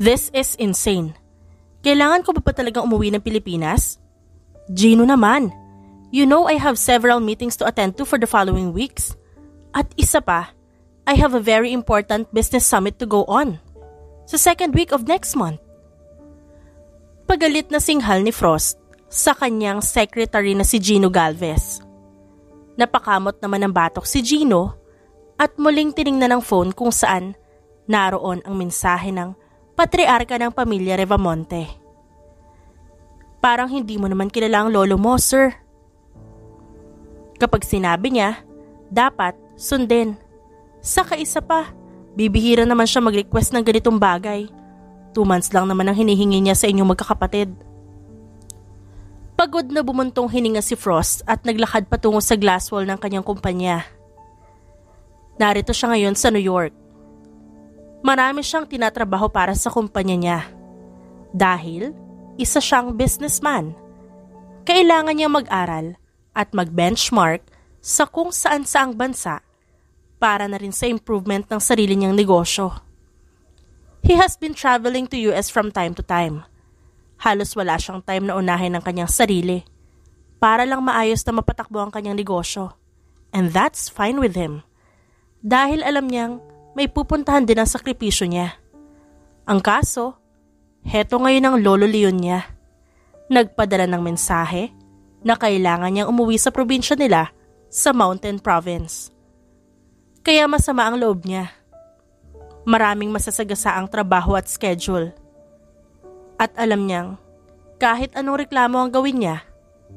This is insane. Kailangan ko ba talagang umuwi ng Pilipinas? Gino naman. You know I have several meetings to attend to for the following weeks. At isa pa, I have a very important business summit to go on. Sa second week of next month. Pagalit na singhal ni Frost sa kanyang secretary na si Gino Galvez. Napakamot naman ng batok si Gino at muling tiningnan ng phone kung saan naroon ang mensahe ng patriarka ng pamilya Revamonte. Parang hindi mo naman kilala ang lolo mo, sir. Kapag sinabi niya, dapat sundin. Saka isa pa, bibihira naman siya mag-request ng ganitong bagay. 2 months lang naman ang hinihingi niya sa inyong magkakapatid. Pagod na bumuntong hininga si Frost at naglakad patungo sa glass wall ng kanyang kumpanya. Narito siya ngayon sa New York. Marami siyang tinatrabaho para sa kumpanya niya. Dahil isa siyang businessman. Kailangan niyang mag-aral at mag-benchmark sa kung saan-saang bansa para na rin sa improvement ng sarili niyang negosyo. He has been traveling to US from time to time. Halos wala siyang time na unahin ng kanyang sarili para lang maayos na mapatakbo ang kanyang negosyo. And that's fine with him. Dahil alam niyang may pupuntahan din ang sakripisyo niya. Ang kaso, heto ngayon ang Lolo Leon niya. Nagpadala ng mensahe na kailangan niyang umuwi sa probinsya nila sa Mountain Province. Kaya masama ang loob niya. Maraming masasagasaang trabaho at schedule. At alam niyang kahit anong reklamo ang gawin niya,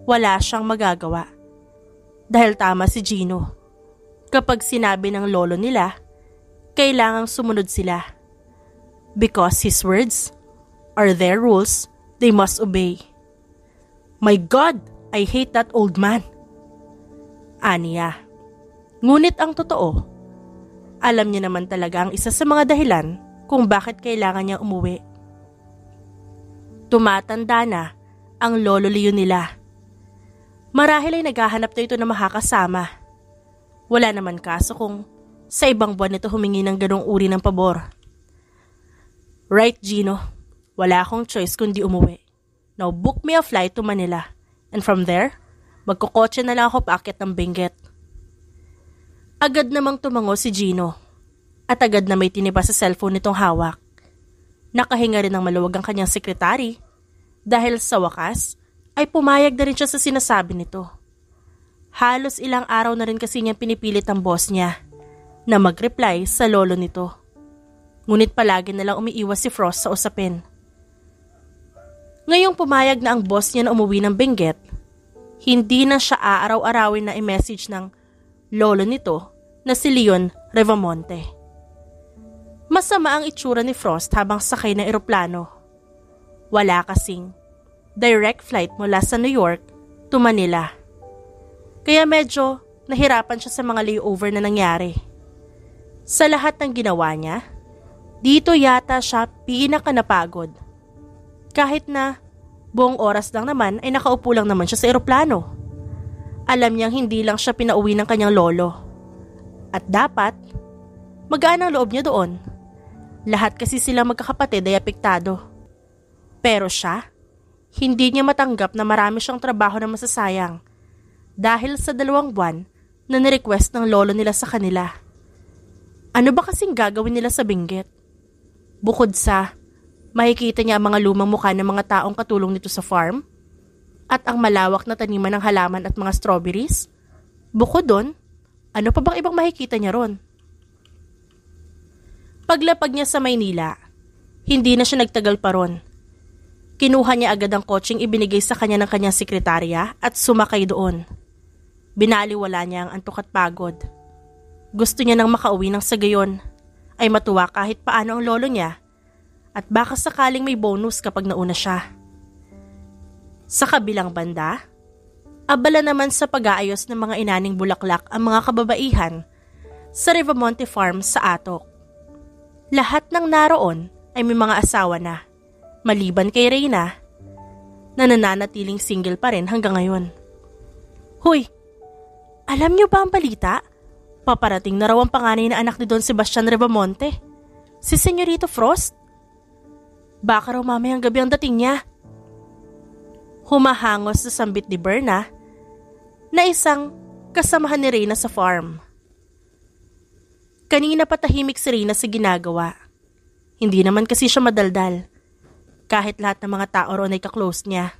wala siyang magagawa. Dahil tama si Gino. Kapag sinabi ng lolo nila, kailangang sumunod sila. Because his words are their rules, they must obey. My God, I hate that old man. Aniya. Ngunit ang totoo, alam niya naman talaga ang isa sa mga dahilan kung bakit kailangan niya umuwi. Tumatanda na ang lolo Leon nila. Marahil ay naghahanap na ito na makakasama. Wala naman kaso kung sa ibang buwan nito humingi ng ganong uri ng pabor. Right, Gino. Wala akong choice kundi umuwi. Now book me a flight to Manila. And from there, magkukotse na lang ako paakyat ng Benguet. Agad namang tumango si Gino. At agad na may tinipa sa cellphone nitong hawak. Nakahinga rin ng maluwag ang kanyang sekretary. Dahil sa wakas, ay pumayag na rin siya sa sinasabi nito. Halos ilang araw na rin kasi niya pinipilit ang boss niya na mag-reply sa lolo nito. Ngunit palagi na lang umiiwas si Frost sa usapin. Ngayong pumayag na ang boss niya na umuwi ng Benguet, hindi na siya aaraw-arawin na i-message ng lolo nito na si Leon Revamonte. Masama ang itsura ni Frost habang sakay ng eroplano. Wala kasing direct flight mula sa New York to Manila. Kaya medyo nahirapan siya sa mga layover na nangyari. Sa lahat ng ginawa niya, dito yata siya pinakanapagod. Kahit na buong oras lang naman ay nakaupo lang naman siya sa eroplano. Alam niyang hindi lang siya pinauwi ng kanyang lolo. At dapat, magaan ang loob niya doon. Lahat kasi sila magkakapatid ay apektado. Pero siya, hindi niya matanggap na marami siyang trabaho na masasayang dahil sa 2 buwan na nirequest ng lolo nila sa kanila. Ano ba kasing gagawin nila sa Benguet? Bukod sa makikita niya ang mga lumang mukha ng mga taong katulong nito sa farm at ang malawak na taniman ng halaman at mga strawberries, bukod doon, ano pa bang ibang makikita niya ron? Paglapag niya sa Maynila, hindi na siya nagtagal pa ron. Kinuha niya agad ang kotseng ibinigay sa kanya ng kanyang sekretarya at sumakay doon. Binaliwala niya ang antok at pagod. Gusto niya nang makauwi ng sa gayon ay matuwa kahit paano ang lolo niya at baka sakaling may bonus kapag nauna siya. Sa kabilang banda, abala naman sa pag-aayos ng mga inaning bulaklak ang mga kababaihan sa Revamonte Farm sa Atok. Lahat ng naroon ay may mga asawa na, maliban kay Reyna, na nananatiling single pa rin hanggang ngayon. Hoy, alam niyo ba ang balita? Paparating na raw ang panganay na anak ni Don Sebastian Revamonte, si Senyorito Frost. Baka raw mamayang gabi ang dating niya. Humahangos sa sambit ni Berna na isang kasamahan ni Reyna sa farm. Kanina patahimik si Reyna sa ginagawa. Hindi naman kasi siya madaldal. Kahit lahat ng mga tao roon ay kaklose niya.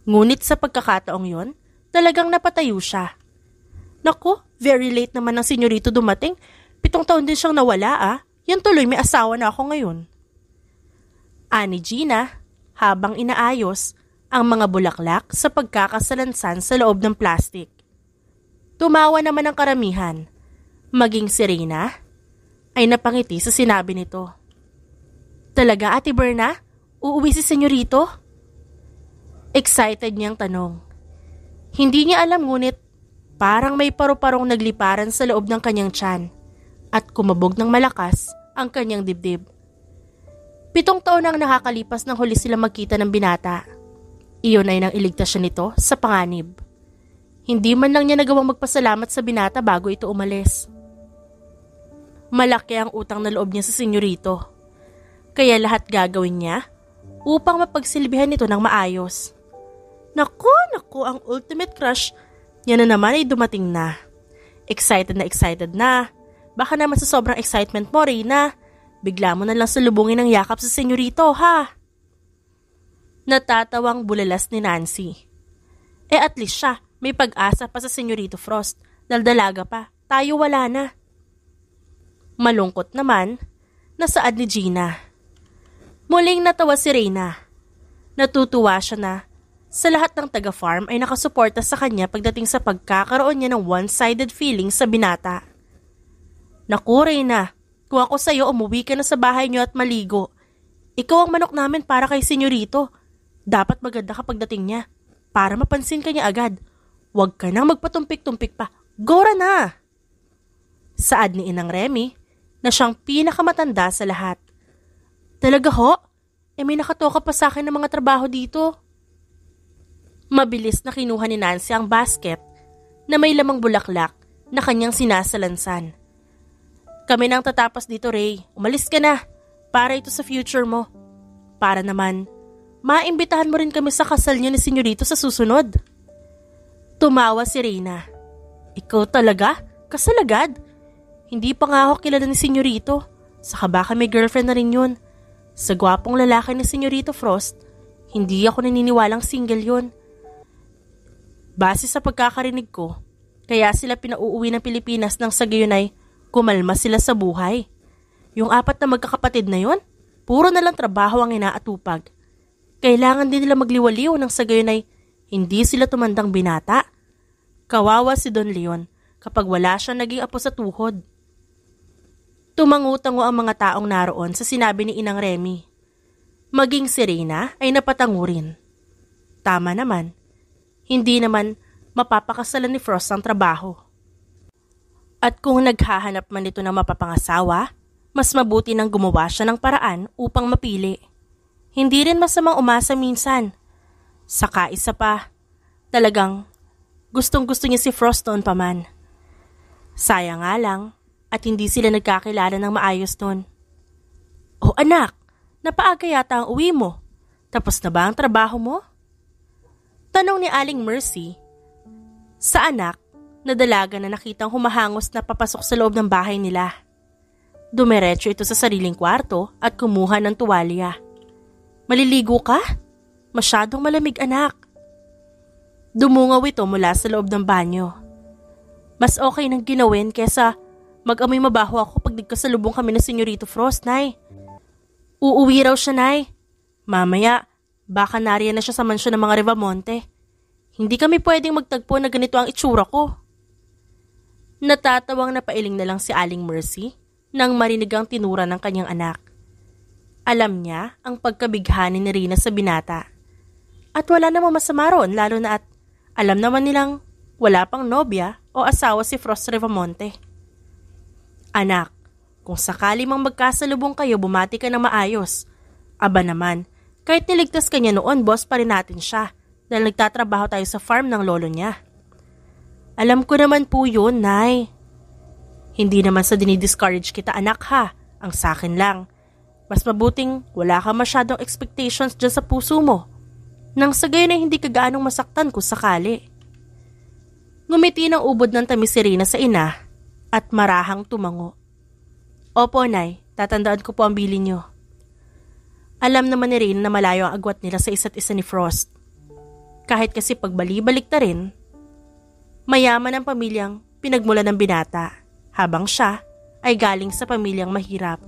Ngunit sa pagkakataong yon, talagang napatayo siya. Naku, very late naman ang senyorito dumating. 7 taon din siyang nawala Yan tuloy may asawa na ako ngayon. Ani Gina, habang inaayos ang mga bulaklak sa pagkakasalansan sa loob ng plastic. Tumawa naman ang karamihan. Maging si Reyna ay napangiti sa sinabi nito. Talaga, Ate Berna? Uuwi si senyorito? Excited niyang tanong. Hindi niya alam ngunit parang may paru-parong nagliparan sa loob ng kanyang tiyan at kumabog ng malakas ang kanyang dibdib. 7 taon ang nakakalipas nang huli sila magkita ng binata. Iyon ay nang iligtas siya nito sa panganib. Hindi man lang niya nagawang magpasalamat sa binata bago ito umalis. Malaki ang utang na loob niya sa senyorito. Kaya lahat gagawin niya upang mapagsilbihan ito ng maayos. Naku, ang ultimate crush niya na naman ay dumating na. Excited na. Baka naman sa sobrang excitement mo, Reyna, bigla mo na lang salubungin ng yakap sa senyorito, ha? Natatawang bulalas ni Nancy. At least siya, may pag-asa pa sa senyorito Frost. Daldalaga pa, tayo wala na. Malungkot naman, nasaad ni Gina. Muling natawa si Reyna. Natutuwa siya na sa lahat ng taga-farm ay nakasuporta sa kanya pagdating sa pagkakaroon niya ng one-sided feeling sa binata. Naku, Reyna, kung ako sa'yo umuwi ka na sa bahay niyo at maligo. Ikaw ang manok namin para kay senyorito. Dapat maganda ka pagdating niya para mapansin ka niya agad. Huwag ka nang magpatumpik-tumpik pa. Gora na! Saad ni Inang Remy na siyang pinakamatanda sa lahat. Talaga ho? May nakatoka pa sa akin ng mga trabaho dito. Mabilis na kinuha ni Nancy ang basket na may lamang bulaklak na kanyang sinasalansan. Kami nang tatapas dito, Ray. Umalis ka na para ito sa future mo. Para naman, maimbitahan mo rin kami sa kasal niyo ni senyorito sa susunod. Tumawa si Reyna. Ikaw talaga? Kasal agad? Hindi pa nga ako kilala ni senyorito. Saka baka may girlfriend na rin yun. Sa gwapong lalaki ni senyorito Frost, hindi ako naniniwalang single yun. Base sa pagkakarinig ko, kaya sila pinauuwi ng Pilipinas nang sa gayon ay kumalma sila sa buhay. Yung 4 na magkakapatid na yon, puro na lang trabaho ang inaatupag. Kailangan din nila magliwaliw nang sa gayon ay hindi sila tumandang binata. Kawawa si Don Leon kapag wala siyang naging apo sa tuhod. Tumangutango ang mga taong naroon sa sinabi ni Inang Remy. Maging si Reyna ay napatango rin. Tama naman. Hindi naman mapapakasalan ni Frost ang trabaho. At kung naghahanap man ito ng mapapangasawa, mas mabuti nang gumawa siya ng paraan upang mapili. Hindi rin masamang umasa minsan. Saka isa pa, talagang gustong-gusto niya si Frost noon pa man. Sayang nga lang at hindi sila nagkakilala ng maayos noon. Oh anak, napaaga yata ang uwi mo. Tapos na ba ang trabaho mo? Tanong ni Aling Mercy sa anak na dalaga na nakitang humahangos na papasok sa loob ng bahay nila. Dumiretso ito sa sariling kwarto at kumuha ng tuwalya. Maliligo ka? Masyadong malamig, anak. Dumungaw ito mula sa loob ng banyo. Mas okay nang ginawin kesa mag-amoy mabaho ako pag nagkasalubong kami ng senyorito Frost, Nay. Uuwi raw siya, Nay. Mamaya, baka nariyan na siya sa mansyon ng mga Rivamonte. Hindi kami pwedeng magtagpo na ganito ang itsura ko. Natatawang napailing na lang si Aling Mercy nang marinig ang tinura ng kanyang anak. Alam niya ang pagkabighani ni Reyna sa binata. At wala namang masama roon lalo na at alam naman nilang wala pang nobya o asawa si Frost Rivamonte. Anak, kung sakali mang magkasalubong kayo bumati ka ng maayos. Aba naman, kahit niligtas ka niya noon, boss pa rin natin siya dahil nagtatrabaho tayo sa farm ng lolo niya. Alam ko naman po yun, Nay. Hindi naman sa dinidiscourage kita, anak, ha. Ang sakin lang, Mas mabuting wala ka masyadong expectations dyan sa puso mo, nang sa gayon ay hindi ka gaanong masaktan kung sakali. Ngumiti ng ubod ng tamis si Reyna sa ina at marahang tumango. Opo, Nay, tatandaan ko po ang bilin niyo. Alam naman ni Reyna na malayo ang agwat nila sa isa't isa ni Frost. Kahit kasi pagbali-balik na rin, mayaman ang pamilyang pinagmula ng binata, habang siya ay galing sa pamilyang mahirap.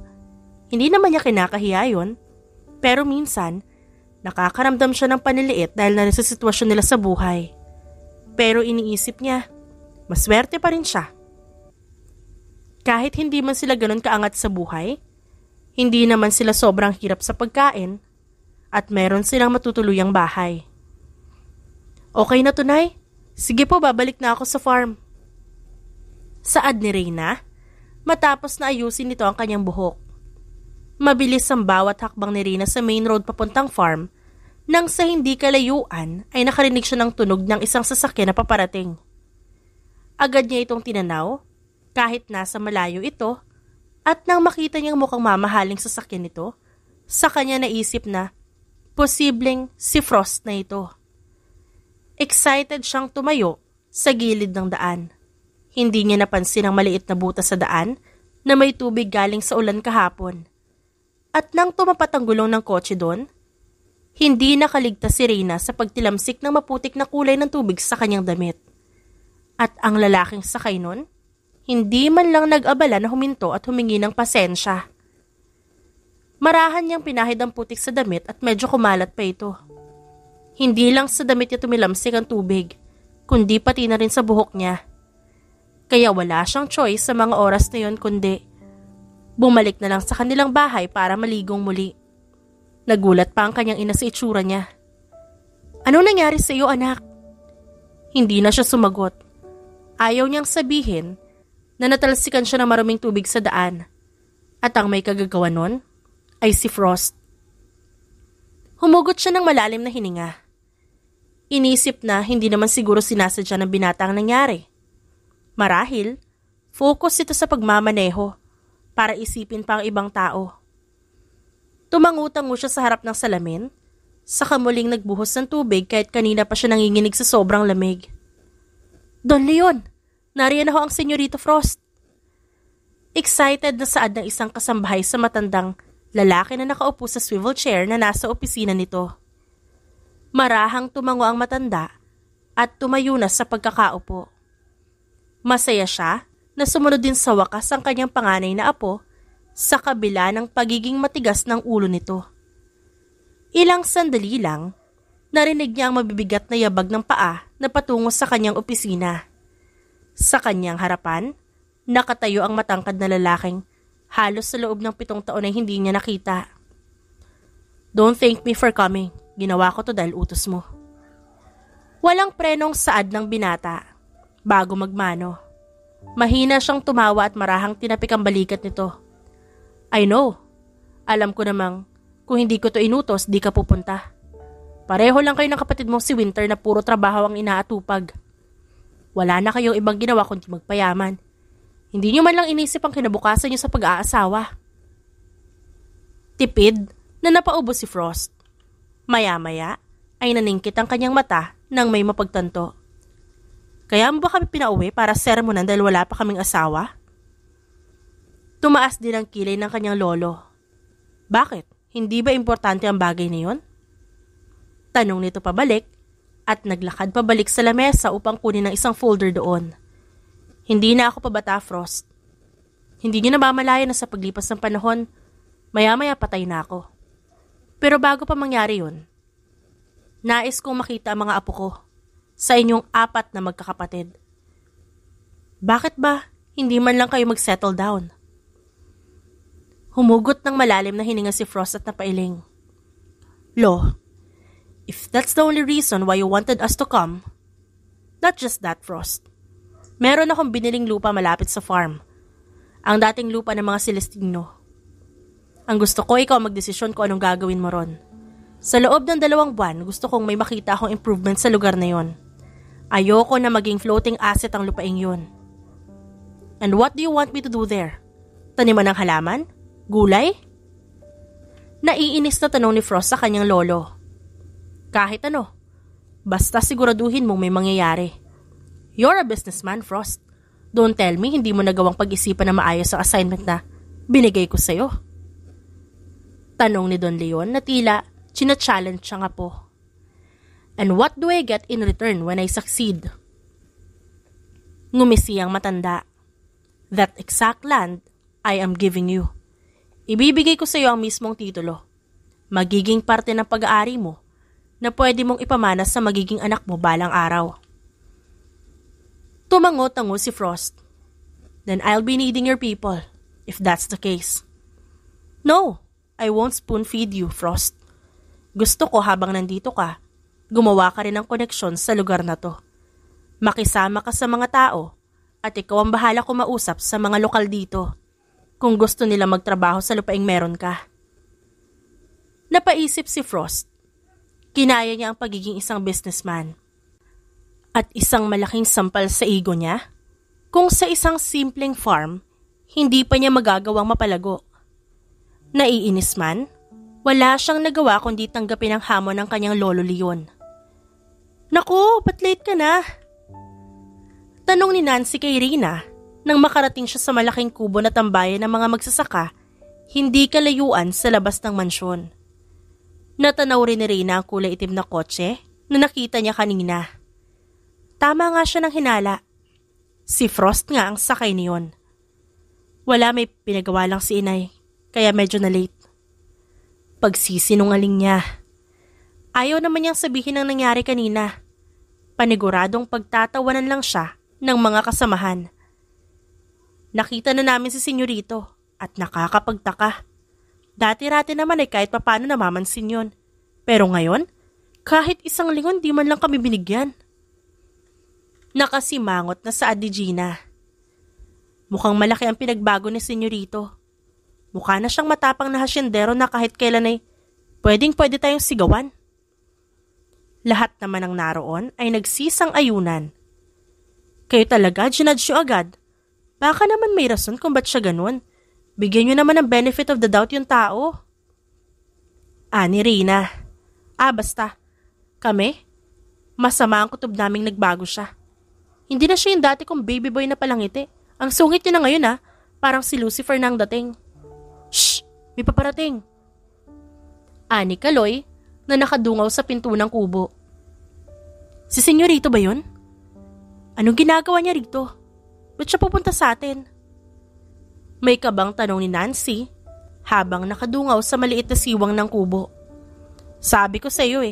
Hindi naman niya kinakahiya yun, pero minsan, nakakaramdam siya ng paniliit dahil na rin sa sitwasyon nila sa buhay. Pero iniisip niya, maswerte pa rin siya. Kahit hindi man sila ganun kaangat sa buhay, hindi naman sila sobrang hirap sa pagkain, at meron silang matutuluyang bahay. Okay na to, Nay. Sige po, babalik na ako sa farm. Saad ni Reyna, matapos na ayusin nito ang kanyang buhok. Mabilis ang bawat hakbang ni Reyna sa main road papuntang farm, nang sa hindi kalayuan ay nakarinig siya ng tunog ng isang sasakyan na paparating. Agad niya itong tinanaw, kahit nasa malayo ito, at nang makita niyang mukhang mamahaling sasakyan nito, sa kanya naisip na posibleng si Frost na ito. Excited siyang tumayo sa gilid ng daan. Hindi niya napansin ang maliit na butas sa daan na may tubig galing sa ulan kahapon. At nang tumapat ang gulong ng kotse doon, hindi nakaligtas si Reyna sa pagtilamsik ng maputik na kulay ng tubig sa kanyang damit. At ang lalaking sakay nun, hindi man lang nag-abala na huminto at humingi ng pasensya. Marahan niyang pinahid ang putik sa damit at medyo kumalat pa ito. Hindi lang sa damit niya tumilamsik ang tubig, kundi pati na rin sa buhok niya. Kaya wala siyang choice sa mga oras na yon kundi bumalik na lang sa kanilang bahay para maligong muli. Nagulat pa ang kanyang ina sa itsura niya. Ano nangyari sa iyo, anak? Hindi na siya sumagot. Ayaw niyang sabihin na natalsikan siya ng maruming tubig sa daan. At ang may kagagawa nun ay si Frost. Humugot siya ng malalim na hininga. Inisip na hindi naman siguro sinasadya ng binata ang nangyari. Marahil, focus ito sa pagmamaneho para isipin pa ang ibang tao. Tumangutango siya sa harap ng salamin, saka muling nagbuhos ng tubig kahit kanina pa siya nanginginig sa sobrang lamig. Don Leon, nariyan ako ang Senyorito Frost. Excited na saad ng isang kasambahay sa matandang lalaki na nakaupo sa swivel chair na nasa opisina nito. Marahang tumango ang matanda at tumayo na sa pagkakaupo. Masaya siya na sumunod din sa wakas ang kanyang panganay na apo sa kabila ng pagiging matigas ng ulo nito. Ilang sandali lang, narinig niya ang mabibigat na yabag ng paa na patungo sa kanyang opisina. Sa kanyang harapan, nakatayo ang matangkad na lalaking halos sa loob ng 7 taon ay hindi niya nakita. Don't thank me for coming. Ginawa ko to dahil utos mo. Walang prenong saad ng binata bago magmano. Mahina siyang tumawa at marahang tinapik ang balikat nito. I know. Alam ko namang kung hindi ko to inutos, di ka pupunta. Pareho lang kayo ng kapatid mo si Winter na puro trabaho ang inaatupag. Wala na kayong ibang ginawa kundi magpayaman. Hindi niyo man lang inisip ang kinabukasan niyo sa pag-aasawa. Tipid na napaubo si Frost. Maya-maya ay naningkit ang kanyang mata nang may mapagtanto. Kaya mo ba kami pinauwi para sermonan dahil wala pa kaming asawa? Tumaas din ang kilay ng kanyang lolo. Bakit? Hindi ba importante ang bagay na yun? Tanong nito pabalik at naglakad pabalik sa lamesa upang kunin ang isang folder doon. Hindi na ako pabata, Frost. Hindi niyo namamalayan na sa paglipas ng panahon, maya-maya patay na ako. Pero bago pa mangyari yun, nais kong makita ang mga apo ko sa inyong 4 na magkakapatid. Bakit ba hindi man lang kayo mag-settle down? Humugot ng malalim na hininga si Frost at napailing. Lo, if that's the only reason why you wanted us to come, not just that, Frost. Meron akong biniling lupa malapit sa farm. Ang dating lupa ng mga Celestino. Ang gusto ko ikaw magdesisyon kung anong gagawin mo ron. Sa loob ng 2 buwan, gusto kong may makita akong improvement sa lugar na yon. Ayoko na maging floating asset ang lupaing yun. And what do you want me to do there? Taniman ng halaman? Gulay? Naiinis na tanong ni Frost sa kanyang lolo. Kahit ano, basta siguraduhin mong may mangyayari. You're a businessman, Frost. Don't tell me hindi mo nagawang pag-isipan na maayos ang assignment na binigay ko sa'yo. Tanong ni Don Leon na tila china-challenge siya nga po. And what do I get in return when I succeed? Ngumisi ang matanda. That exact land I am giving you. Ibibigay ko sa iyo ang mismong titulo. Magiging parte ng pag-aari mo na pwede mong ipamana sa magiging anak mo balang araw. Tumango-tango si Frost. Then I'll be needing your people, if that's the case. No, I won't spoon-feed you, Frost. Gusto ko habang nandito ka, gumawa ka rin ng koneksyon sa lugar na to. Makisama ka sa mga tao at ikaw ang bahala kumausap sa mga lokal dito kung gusto nila magtrabaho sa lupaing meron ka. Napaisip si Frost. Kinaya niya ang pagiging isang businessman. At isang malaking sampal sa ego niya kung sa isang simpleng farm, hindi pa niya magagawang mapalago. Naiinis man, wala siyang nagawa kundi tanggapin ang hamon ng kanyang lolo Leon. Naku, ba't late ka na? Tanong ni Nancy kay Rina nang makarating siya sa malaking kubo na tambayan ng mga magsasaka, hindi kalayuan sa labas ng mansyon. Natanaw rin ni Rina ang kulay itim na kotse na nakita niya kanina. Tama nga siya ng hinala. Si Frost nga ang sakay niyon. Wala, may pinagawa lang si inay, kaya medyo na late. Pagsisinungaling niya. Ayaw naman niyang sabihin ang nangyari kanina. Paniguradong pagtatawanan lang siya ng mga kasamahan. Nakita na namin si Senyorito at nakakapagtaka. Dati-rati naman ay kahit papano namamansin yon. Pero ngayon, kahit isang lingon di man lang kami binigyan. Nakasimangot na sa Ate Gina. Mukhang malaki ang pinagbago ni Senyorito. Mukha na siyang matapang na hasyendero na kahit kailan ay pwede tayong sigawan. Lahat naman ng naroon ay nagsisang ayunan. Kayo talaga, ginudge nyo agad. Baka naman may rason kung ba't siya ganun. Bigyan nyo naman ng benefit of the doubt yung tao. Ni Rina. Basta. Kami? Masama ang kutob naming nagbago siya. Hindi na siya yung dati kong baby boy na palangiti. Ang sungit niya na ngayon parang si Lucifer na ang dating. Shh! May paparating. Ani Kaloy na nakadungaw sa pinto ng kubo. Si Senyorito ba yun? Anong ginagawa niya rito? Ba't siya pupunta sa atin? May kabang tanong ni Nancy habang nakadungaw sa maliit na siwang ng kubo. Sabi ko sa iyo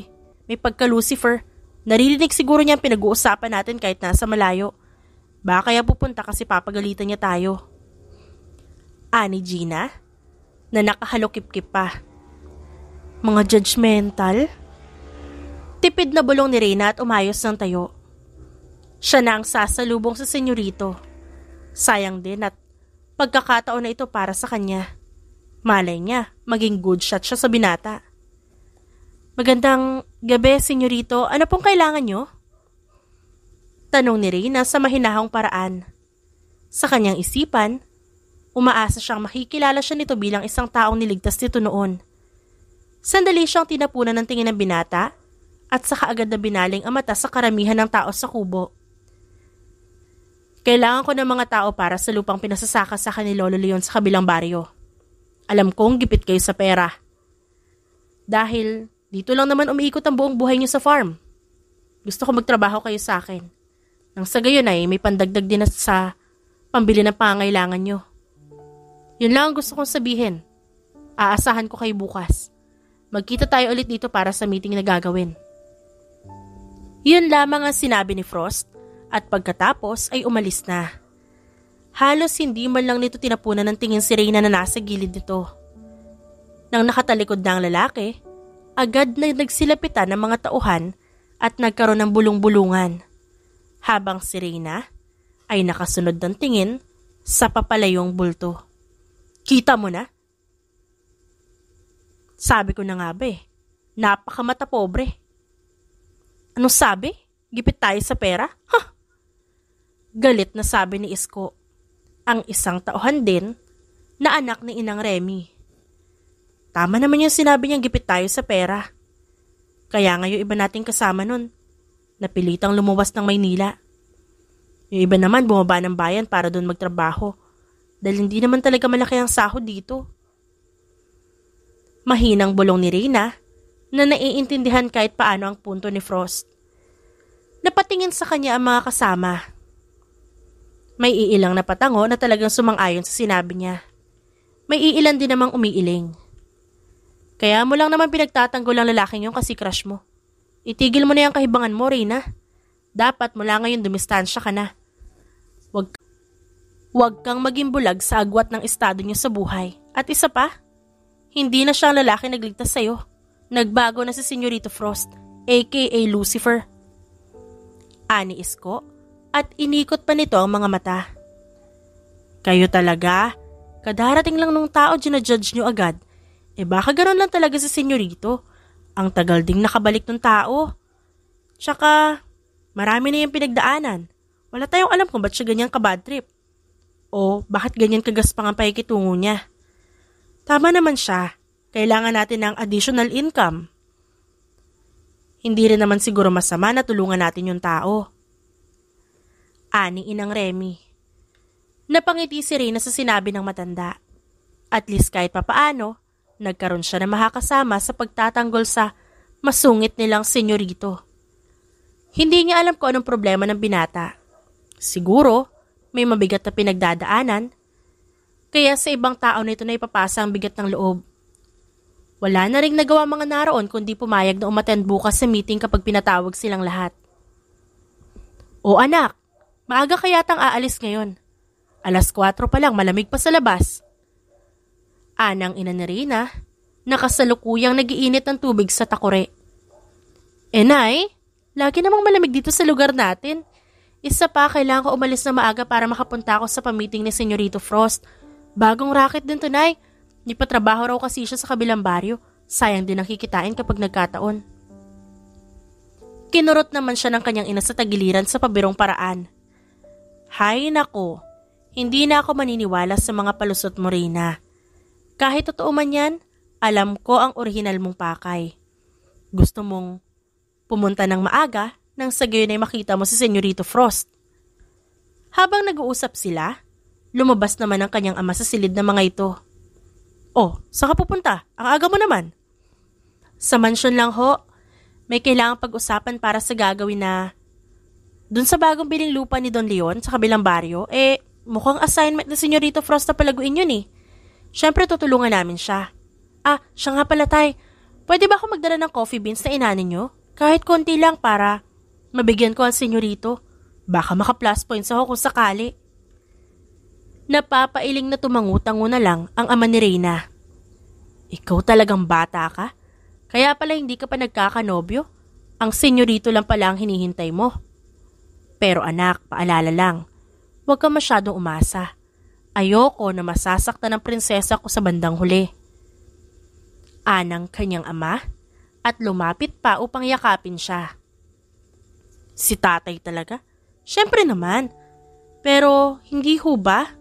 may pagka-Lucifer. Naririnig siguro niya ang pinag-uusapan natin kahit nasa malayo. Baka kaya pupunta kasi papagalitan niya tayo. Ani Gina na nakahalokip-kip pa. Mga judgmental? Tipid na bulong ni Reyna at umayos ng tayo. Siya na ang sasalubong sa Senyorito. Sayang din at pagkakataon na ito para sa kanya. Malay niya, maging good shot siya sa binata. Magandang gabi, Senyorito. Ano pong kailangan nyo? Tanong ni Reyna sa mahinahong paraan. Sa kanyang isipan, umaasa siyang makikilala siya nito bilang isang taong niligtas nito noon. Sandali siyang tinapunan ng tingin ng binata at saka agad na binaling ang mata sa karamihan ng tao sa kubo. Kailangan ko ng mga tao para sa lupang pinasasaka sa ni Lolo Leon sa kabilang baryo. Alam kong gipit kayo sa pera. Dahil dito lang naman umiikot ang buong buhay niyo sa farm. Gusto ko magtrabaho kayo sa akin. Nang sa gayon ay may pandagdag din sa pambili ng pangailangan niyo. Yun lang ang gusto kong sabihin. Aasahan ko kayo bukas. Magkita tayo ulit dito para sa meeting na gagawin. Yun lamang ang sinabi ni Frost at pagkatapos ay umalis na. Halos hindi man lang nito tinapunan ng tingin si Reyna na nasa gilid nito. Nang nakatalikod na ang lalaki, agad na nagsilapitan ng mga tauhan at nagkaroon ng bulong-bulungan. Habang si Reyna ay nakasunod ng tingin sa papalayong bulto. Kita mo na? Sabi ko na nga ba napakamata pobre. Anong sabi? Gipit tayo sa pera? Galit na sabi ni Isko, ang isang tauhan din na anak ni Inang Remy. Tama naman yung sinabi niyang gipit tayo sa pera. Kaya nga yung iba nating kasama nun, napilitang lumuwas ng Maynila. Yung iba naman bumaba ng bayan para doon magtrabaho dahil hindi naman talaga malaki ang sahod dito. Mahinang bulong ni Reyna na naiintindihan kahit paano ang punto ni Frost. Napatingin sa kanya ang mga kasama. May iilang na patango na talagang sumang-ayon sa sinabi niya. May iilan din namang umiiling. Kaya mo lang naman pinagtatanggol ang lalaking yung kasi crush mo. Itigil mo na yung kahibangan mo, Reyna. Dapat mula ngayon dumistansya ka na. Huwag kang maging bulag sa agwat ng estado niyo sa buhay. At isa pa, hindi na siya ang lalaki nagligtas sa'yo. Nagbago na si Senyorito Frost, aka Lucifer. Ani Isko at inikot pa nito ang mga mata. Kayo talaga? Kadarating lang nung tao ginajudge nyo agad. Baka gano'n lang talaga si Senyorito. Ang tagal ding nakabalik ng tao. Tsaka, marami na yung pinagdaanan. Wala tayong alam kung ba't siya ganyang kabad trip. O bakit ganyan kagaspang ang pakikitungo niya. Tama naman siya. Kailangan natin ng additional income. Hindi rin naman siguro masama na tulungan natin yung tao. Ani Inang Remy. Napangiti si Reyna sa sinabi ng matanda. At least kahit papaano, nagkaroon siya na makakasama sa pagtatanggol sa masungit nilang senyorito. Hindi niya alam kung anong problema ng binata. Siguro, may mabigat na pinagdadaanan. Kaya sa ibang tao nito na ipapasa ang bigat ng loob. Wala na ring nagawa mga naroon kundi pumayag na umattend bukas sa meeting kapag pinatawag silang lahat. O anak, maaga kayatang aalis ngayon. 4:00 pa lang, malamig pa sa labas. Anang ina ni Reyna, nakasalukuyang nagiinit ng tubig sa takore. Nay, lagi namang malamig dito sa lugar natin. Isa pa, kailangan ko umalis na maaga para makapunta ako sa pamiting ni Senyorito Frost. Bagong racket din to, Nay. Nipatrabaho raw kasi siya sa kabilang baryo. Sayang din ang kikitain kapag nagkataon. Kinurot naman siya ng kanyang ina sa tagiliran sa pabirong paraan. Hay nako, hindi na ako maniniwala sa mga palusot mo, Reyna. Kahit totoo man yan, alam ko ang orihinal mong pakay. Gusto mong pumunta ng maaga nang sa gayon ay makita mo si Senyorito Frost. Habang nag-uusap sila, lumabas naman ang kanyang ama sa silid ng mga ito. Oh, saan ka pupunta? Ang aga mo naman. Sa mansyon lang ho. May kailangang pag-usapan para sa gagawin na dun sa bagong biling lupa ni Don Leon sa kabilang baryo, mukhang assignment na Senyorito Frost na palaguin yun eh. Siyempre tutulungan namin siya. Siya nga pala tay. Pwede ba ako magdala ng coffee beans na inanin nyo? Kahit konti lang para mabigyan ko ang Senyorito. Baka maka-plus points ako kung sakali. Napapailing na tumangutango na lang ang ama ni Reyna. Ikaw talagang bata ka? Kaya pala hindi ka pa nagkakanobyo? Ang Senyorito lang pala ang hinihintay mo. Pero anak, paalala lang. Huwag ka masyadong umasa. Ayoko na masasaktan ng prinsesa ko sa bandang huli. Anang kanyang ama at lumapit pa upang yakapin siya. Si tatay talaga? Siyempre naman. Pero hindi ho ba?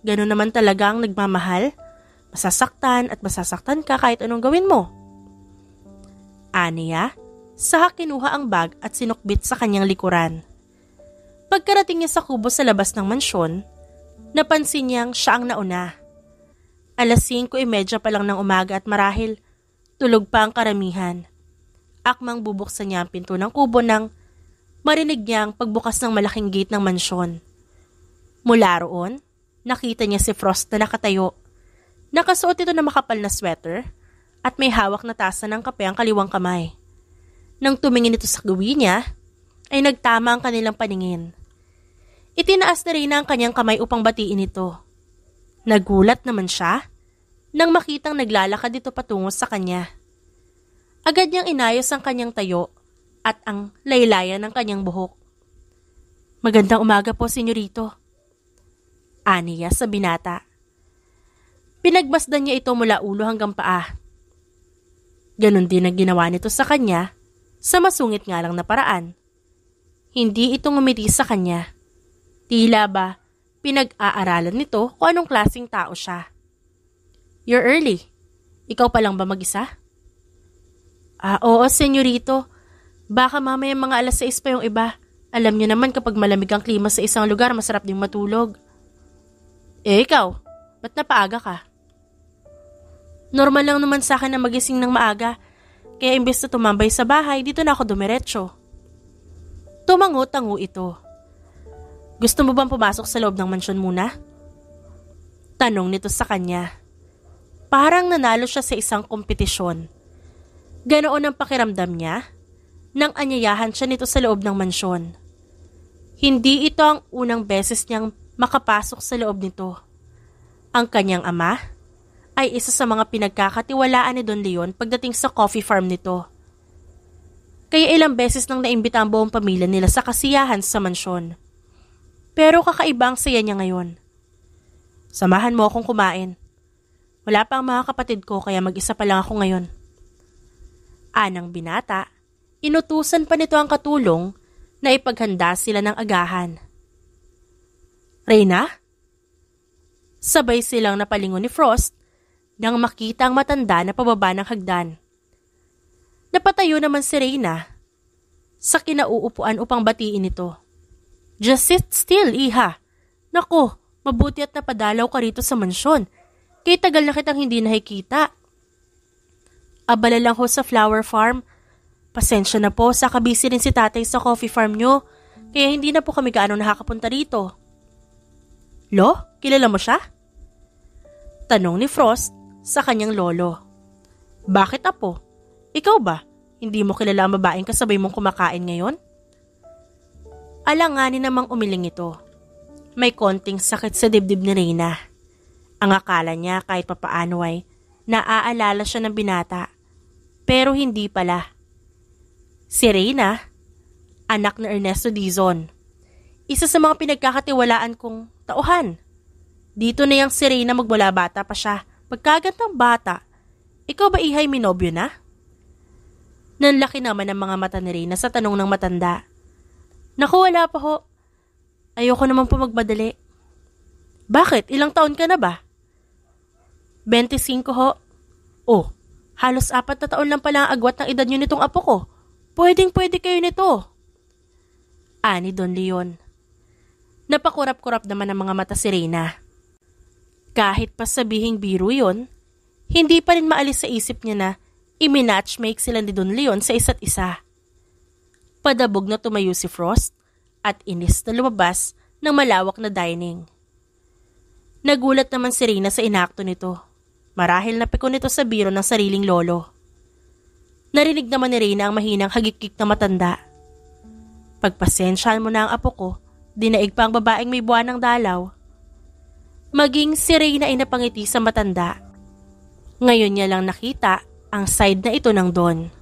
Ganun naman talaga ang nagmamahal. Masasaktan at masasaktan ka kahit anong gawin mo. Aniya, saka kinuha ang bag at sinukbit sa kanyang likuran. Pagkarating niya sa kubo sa labas ng mansyon, napansin niyang siya ang nauna. 5:30 pa lang ng umaga at marahil tulog pa ang karamihan. Akmang bubuksan niya ang pinto ng kubo nang marinig niyang pagbukas ng malaking gate ng mansyon. Mula roon, nakita niya si Frost na nakatayo. Nakasuot ito na makapal na sweater at may hawak na tasa ng kape ang kaliwang kamay. Nang tumingin ito sa gawi niya, ay nagtama ang kanilang paningin. Itinaas na rin ang kanyang kamay upang batiin ito. Nagulat naman siya nang makitang naglalakad ito patungo sa kanya. Agad niyang inayos ang kanyang tayo at ang laylayan ng kanyang buhok. Magandang umaga po, Senyorito. Aniya sa binata. Pinagbasdan niya ito mula ulo hanggang paa. Ganon din ang ginawa nito sa kanya sa masungit nga lang na paraan. Hindi ito ngumiti sa kanya. Tila ba pinag-aaralan nito kung anong klaseng tao siya. You're early. Ikaw pa lang ba mag-isa? Oo, senyorito. Baka mamaya mga 6:00 pa yung iba. Alam niyo naman kapag malamig ang klima sa isang lugar, masarap ding matulog. Ikaw, ba't napaaga ka? Normal lang naman sa akin na magising ng maaga. Kaya imbes na tumambay sa bahay, dito na ako dumiretso. Tumango-tango ito. Gusto mo bang pumasok sa loob ng mansyon muna? Tanong nito sa kanya. Parang nanalo siya sa isang kompetisyon. Ganoon ang pakiramdam niya nang anyayahan siya nito sa loob ng mansyon. Hindi ito ang unang beses niyang makapasok sa loob nito. Ang kanyang ama ay isa sa mga pinagkakatiwalaan ni Don Leon pagdating sa coffee farm nito. Kaya ilang beses nang naimbita ang buong pamilya nila sa kasiyahan sa mansyon. Pero kakaiba ang saya niya ngayon. Samahan mo akong kumain. Wala pa ang mga kapatid ko kaya mag-isa pa lang ako ngayon. Anang binata, inutusan pa nito ang katulong na ipaghanda sila ng agahan. Reyna? Sabay silang napalingon ni Frost nang makita ang matanda na pababa ng hagdan. Napatayo naman si Reyna sa kinauupuan upang batiin ito. Just sit still, iha. Naku, mabuti at napadalaw ka rito sa mansyon. Kaya tagal na kitang hindi nakikita. Abala lang ho sa flower farm. Pasensya na po, sa kabisi rin si tatay sa coffee farm nyo. Kaya hindi na po kami gaano nakakapunta rito. Lo, kilala mo siya? Tanong ni Frost sa kanyang lolo. Bakit apo? Ikaw ba? Hindi mo kilala ang babaeng kasabay mong kumakain ngayon? Alanganin namang umiling ito. May konting sakit sa dibdib ni Reyna. Ang akala niya kahit papaano ay naaalala siya ng binata. Pero hindi pala. Si Reyna, anak ni Ernesto Dizon. Isa sa mga pinagkakatiwalaan kong tauhan. Dito na yang si Reyna magmula bata pa siya. Pagkagandang bata. Ikaw ba ihay minobyo na? Nanlaki naman ang mga mata ni Reyna sa tanong ng matanda. Naku, wala pa ho. Ayoko naman po magmadali. Bakit? Ilang taon ka na ba? 25 ho. Oh, halos 4 na taon lang pala ang agwat ng edad nyo nitong apo ko. Pwedeng-pwede kayo nito. Ani Don Leon. Napakurap-kurap naman ang mga mata si Reyna. Kahit pa sabihing biro yon, hindi pa rin maalis sa isip niya na i-matchmake sila ni Don Leon sa isa't isa. Padabog na tumayo si Frost at inis na lumabas ng malawak na dining. Nagulat naman si Reyna sa inakto nito. Marahil napikon nito sa biro ng sariling lolo. Narinig naman ni Reyna ang mahinang hagikik na matanda. Pagpasensyahan mo na ang apo ko, dinaig pa ang babaeng may buwan ng dalaw. Maging si Reyna ay napangiti sa matanda. Ngayon niya lang nakita ang side na ito ng Don.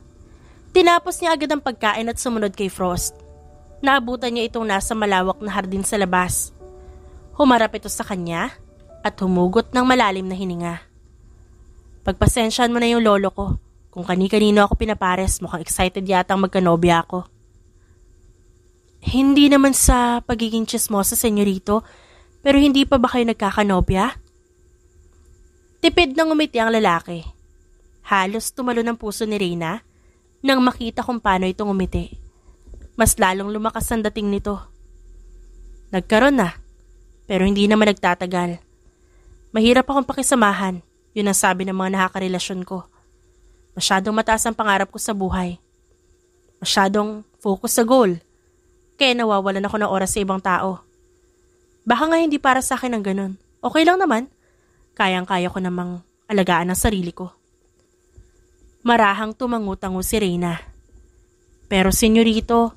Tinapos niya agad ang pagkain at sumunod kay Frost. Naabutan niya itong nasa malawak na hardin sa labas. Humarap ito sa kanya at humugot ng malalim na hininga. Pagpasensyahan mo na yung lolo ko. Kung kani-kanino ako pinapares, mukhang excited yata ang magkanobya ako. Hindi naman sa pagiging chismosa, senyorito, pero hindi pa ba kayo nagkakanobya? Tipid nang umiti ang lalaki. Halos tumalo ng puso ni Reyna nang makita kung paano itong umiti. Mas lalong lumakas ang dating nito. Nagkaroon na, pero hindi naman nagtatagal. Mahirap akong pakisamahan, yun ang sabi ng mga nakakarelasyon ko. Masyadong mataas ang pangarap ko sa buhay. Masyadong focus sa goal. Kaya nawawalan ako ng oras sa ibang tao. Baka nga hindi para sa akin ang ganun. Okay lang naman. Kayang-kaya ko namang alagaan ang sarili ko. Marahang tumangu-tango si Reyna. Pero senyorito,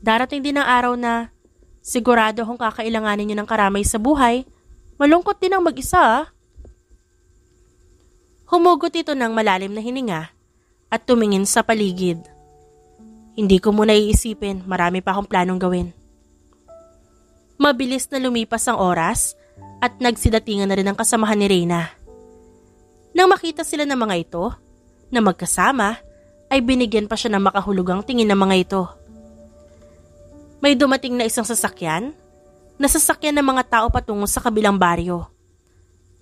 darating din ang araw na sigurado akong kakailanganin niyo ng karamay sa buhay. Malungkot din ang mag-isa ah. Humugot ito ng malalim na hininga at tumingin sa paligid. Hindi ko muna iisipin, marami pa akong planong gawin. Mabilis na lumipas ang oras at nagsidatingan na rin ang kasamahan ni Reyna. Nang makita sila ng mga ito, na magkasama, ay binigyan pa siya ng makahulugang tingin ng mga ito. May dumating na isang sasakyan, na sasakyan ng mga tao patungo sa kabilang baryo.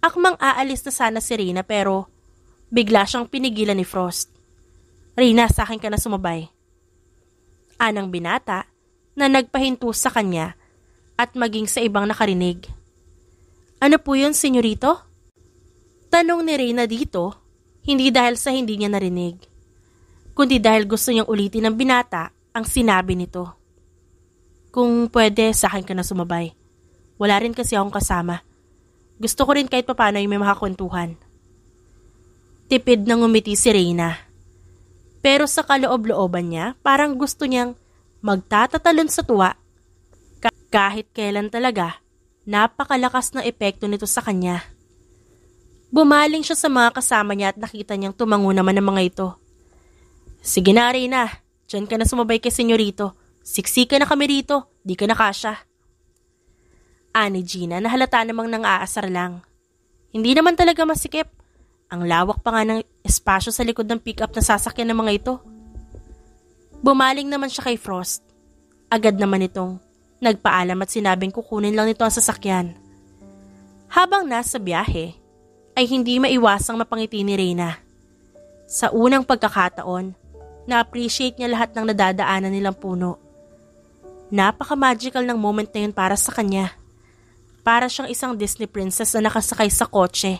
Akmang aalis na sana si Reyna pero Bigla siyang pinigilan ni Frost. Reyna, sa akin ka na sumabay. Anang binata na nagpahinto sa kanya at maging sa ibang nakarinig. Ano po yun, senyorito? Tanong ni Reyna dito, hindi dahil sa hindi niya narinig, kundi dahil gusto niyang ulitin ng binata ang sinabi nito. Kung pwede, sa akin ka na sumabay. Wala rin kasi akong kasama. Gusto ko rin kahit papano yung may makakwentuhan. Tipid na ngumiti si Reyna. Pero sa kaloob-looban niya, parang gusto niyang magtatatalon sa tuwa. Kahit kailan talaga, napakalakas ng epekto nito sa kanya. Bumaling siya sa mga kasama niya at nakita niyang tumango naman ng mga ito. Sige na, Reyna. Diyan ka na sumabay kay senyorito. Siksika na kami rito. Di ka na kasya. Ani Gina na halata namang nang-aasar lang. Hindi naman talaga masikip. Ang lawak pa nga ng espasyo sa likod ng pick-up na sasakyan ng mga ito. Bumaling naman siya kay Frost. Agad naman itong nagpaalam at sinabing kukunin lang nito ang sasakyan. Habang nasa biyahe, ay hindi maiwasang mapangiti ni Reyna. Sa unang pagkakataon, na-appreciate niya lahat ng nadadaanan nilang puno. Napaka-magical ng moment na yun para sa kanya. Para siyang isang Disney princess na nakasakay sa kotse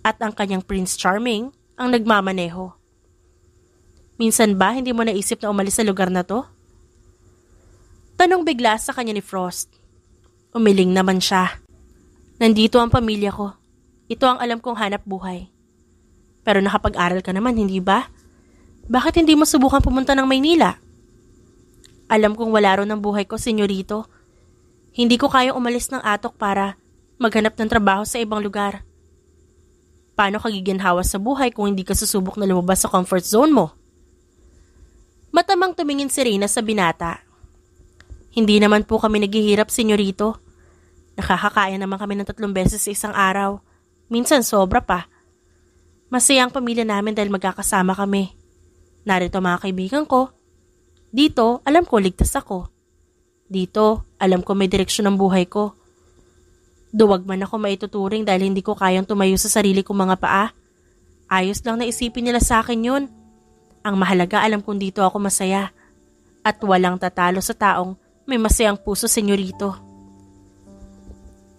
at ang kanyang Prince Charming ang nagmamaneho. Minsan ba hindi mo naisip na umalis sa lugar na to? Tanong bigla sa kanya ni Frost. Umiling naman siya. Nandito ang pamilya ko. Ito ang alam kong hanap buhay. Pero nakapag-aral ka naman, hindi ba? Bakit hindi mo subukan pumunta ng Maynila? Alam kong wala ron ang buhay ko, senyorito. Hindi ko kayang umalis ng atok para maghanap ng trabaho sa ibang lugar. Paano ka giginhawa sa buhay kung hindi ka susubok na lumabas sa comfort zone mo? Matamang tumingin si Reyna sa binata. Hindi naman po kami naghihirap, senyorito. Nakakakaya naman kami ng 3 beses sa isang araw. Minsan sobra pa. Masaya ang pamilya namin dahil magkakasama kami. Narito mga kaibigan ko. Dito, alam ko ligtas ako. Dito, alam ko may direksyon ng buhay ko. Duwag man ako maituturing dahil hindi ko kayang tumayo sa sarili kong mga paa. Ayos lang na isipin nila sa akin yun. Ang mahalaga, alam kong dito ako masaya. At walang tatalo sa taong may masayang puso, senyorito.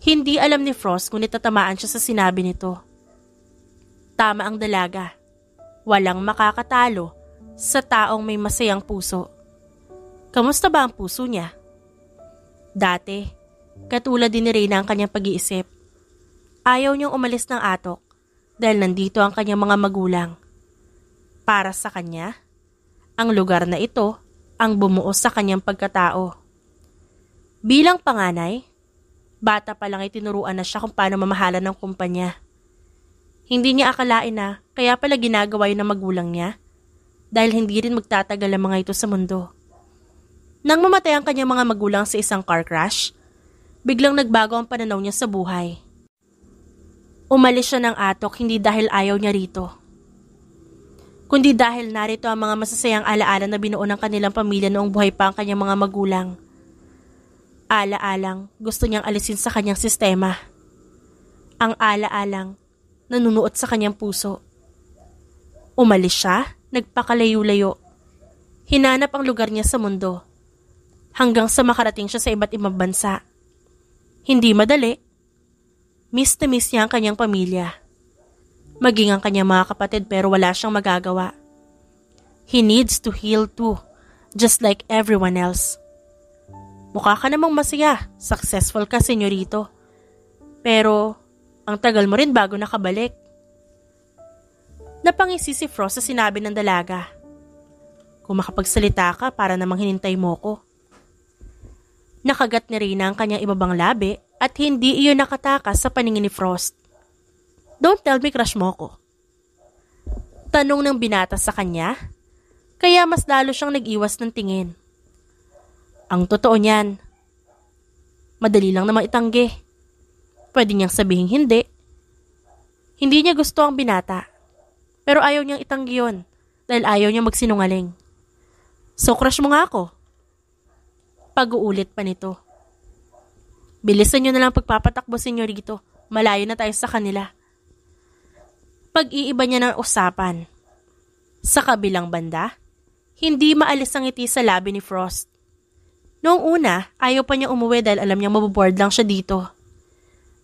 Hindi alam ni Frost kung nitatamaan siya sa sinabi nito. Tama ang dalaga. Walang makakatalo sa taong may masayang puso. Kamusta ba ang puso niya? Dati, katulad din ni Reyna ang kanyang pag-iisip. Ayaw niyang umalis ng atok dahil nandito ang kanyang mga magulang. Para sa kanya, ang lugar na ito ang bumuo sa kanyang pagkatao. Bilang panganay, bata pa lang ay tinuruan na siya kung paano mamahalan ng kumpanya. Hindi niya akalain na kaya pala ginagawa yun ng magulang niya dahil hindi rin magtatagal ang mga ito sa mundo. Nang mamatay ang kanyang mga magulang sa isang car crash, biglang nagbago ang pananaw niya sa buhay. Umalis siya ng atok hindi dahil ayaw niya rito, kundi dahil narito ang mga masasayang alaala na binuo ng kanilang pamilya noong buhay pa ang kanyang mga magulang. Alaalang gusto niyang alisin sa kanyang sistema. Ang alaalang nanunuot sa kanyang puso. Umalis siya, nagpakalayo-layo. Hinanap ang lugar niya sa mundo. Hanggang sa makarating siya sa iba't ibang bansa. Hindi madali. Miss na miss niya ang kanyang pamilya. Maging ang kanyang mga kapatid pero wala siyang magagawa. He needs to heal too, just like everyone else. Mukha ka namang masaya, successful ka, senyorito. Pero ang tagal mo rin bago nakabalik. Napangisi si Frost sa sinabi ng dalaga. Kung makapagsalita ka para namang hinintay mo ko. Nakagat ni Reyna ang kanyang ibabang labi at hindi iyon nakatakas sa paningin ni Frost. Don't tell me crush mo ko. Tanong ng binata sa kanya, kaya mas lalo siyang nag-iwas ng tingin. Ang totoo niyan, madali lang namang itanggi. Pwede niyang sabihin hindi. Hindi niya gusto ang binata, pero ayaw niyang itanggi yun dahil ayaw niyang magsinungaling. So crush mo nga ako. Pag-uulit pa nito. Bilisan niyo na lang pagpapatakbo, senyorito. Malayo na tayo sa kanila. Pag-iiba niya ng usapan. Sa kabilang banda, hindi maalis ang ngiti sa labi ni Frost. Noong una, ayaw pa niya umuwi dahil alam niyang maboboard lang siya dito.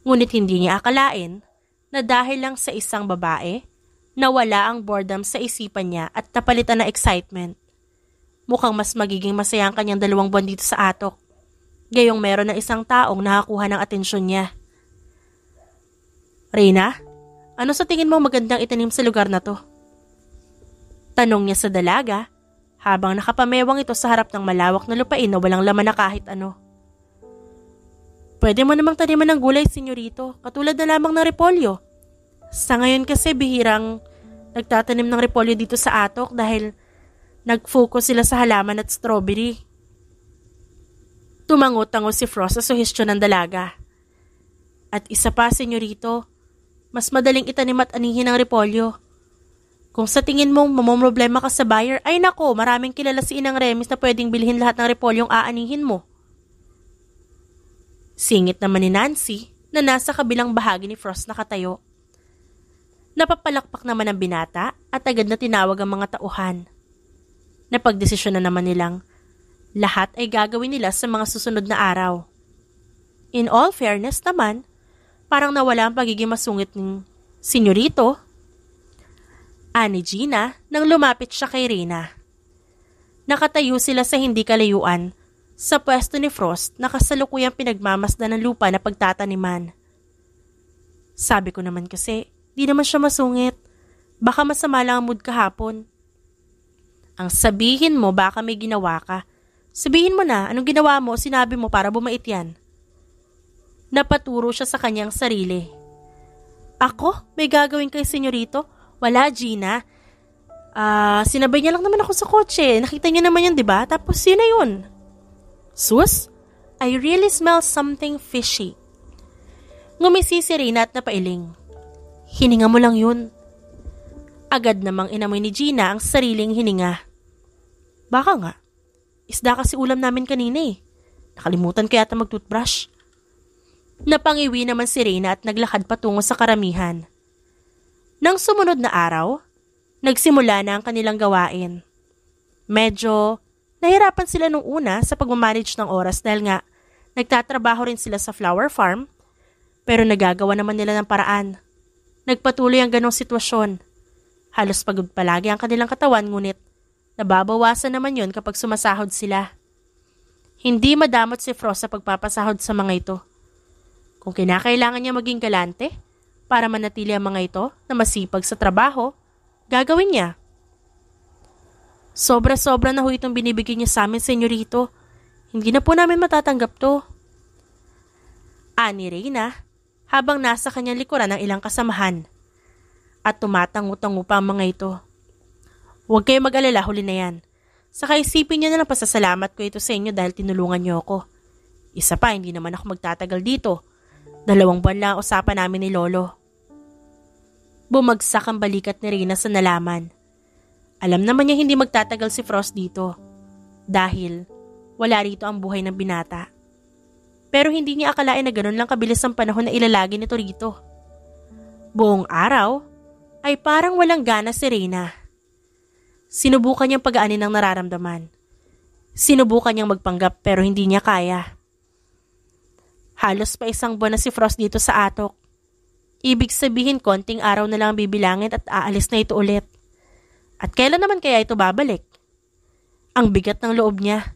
Ngunit hindi niya akalain na dahil lang sa isang babae, nawala ang boredom sa isipan niya at napalitan na excitement. Mukhang mas magiging masaya ang kanyang 2 buwan dito sa Atok. Gayong meron na isang taong nakakuha ng atensyon niya. Reyna, ano sa tingin mo magandang itanim sa lugar na to? Tanong niya sa dalaga habang nakapamewang ito sa harap ng malawak na lupain na walang laman na kahit ano. Pwede mo namang taniman ng gulay, senyorito, katulad na lamang ng repolyo. Sa ngayon kasi bihirang nagtatanim ng repolyo dito sa Atok dahil nag-focus sila sa halaman at strawberry. Tumango-tango si Frost sa suhestyon ng dalaga. At isa pa, senyorito, mas madaling itanim at anihin ang repolyo. Kung sa tingin mong mamomroblema ka sa buyer, ay nako, maraming kilala si Inang Remis na pwedeng bilhin lahat ng repolyong aanihin mo. Singit naman ni Nancy na nasa kabilang bahagi ni Frost nakatayo. Napapalakpak naman ang binata at agad na tinawag ang mga tauhan. Napagdesisyon na naman nilang lahat ay gagawin nila sa mga susunod na araw. In all fairness naman, parang nawala ang pagiging masungit ng senyorito. Ani Gina nang lumapit siya kay Reyna. Nakatayo sila sa hindi kalayuan sa pwesto ni Frost na kasalukuyang pinagmamasdan ng lupa na pagtataniman. Sabi ko naman kasi, di naman siya masungit. Baka masama lang ang mood kahapon. Ang sabihin mo baka may ginawa ka. Sabihin mo na, anong ginawa mo, sinabi mo para bumait yan. Napaturo siya sa kanyang sarili. Ako? May gagawin kay senyorito? Wala, Gina. Sinabay niya lang naman ako sa kotse. Nakita niya naman yun, diba? Tapos yun na yun. Sus, I really smell something fishy. Ngumisi si Reyna at napailing. Hininga mo lang yun. Agad namang inamoy ni Gina ang sariling hininga. Baka nga. Isda kasi ulam namin kanina eh. Nakalimutan kaya ata mag-toothbrush. Napangiwi naman si Reyna at naglakad patungo sa karamihan. Nang sumunod na araw, nagsimula na ang kanilang gawain. Medyo nahirapan sila nung una sa pagmamanage ng oras dahil nga nagtatrabaho rin sila sa flower farm, pero nagagawa naman nila ng paraan. Nagpatuloy ang ganong sitwasyon. Halos pagod palagi ang kanilang katawan ngunit nababawasan naman yon kapag sumasahod sila. Hindi madamot si Frost sa pagpapasahod sa mga ito. Kung kinakailangan niya maging galante para manatili ang mga ito na masipag sa trabaho, gagawin niya. Sobra-sobra na ho itong binibigay niya sa amin, senyorito. Hindi na po namin matatanggap to. Ani Reyna habang nasa kanyang likuran ng ilang kasamahan. At tumatango-tango pa ang mga ito. Huwag kayo mag-alala, huli na yan. Saka isipin niyo na lang pasasalamat ko ito sa inyo dahil tinulungan niyo ako. Isa pa, hindi naman ako magtatagal dito. 2 buwan lang usapan namin ni Lolo. Bumagsak ang balikat ni Reyna sa nalaman. Alam naman niya hindi magtatagal si Frost dito. Dahil wala rito ang buhay ng binata. Pero hindi niya akalain na ganun lang kabilis ang panahon na ilalagi nito rito. Buong araw ay parang walang gana si Reyna. Sinubukan niyang pagaanin ang nararamdaman. Sinubukan niyang magpanggap pero hindi niya kaya. Halos pa 1 buwan na si Frost dito sa Atok. Ibig sabihin konting araw na lang bibilangin at aalis na ito ulit. At kailan naman kaya ito babalik? Ang bigat ng loob niya.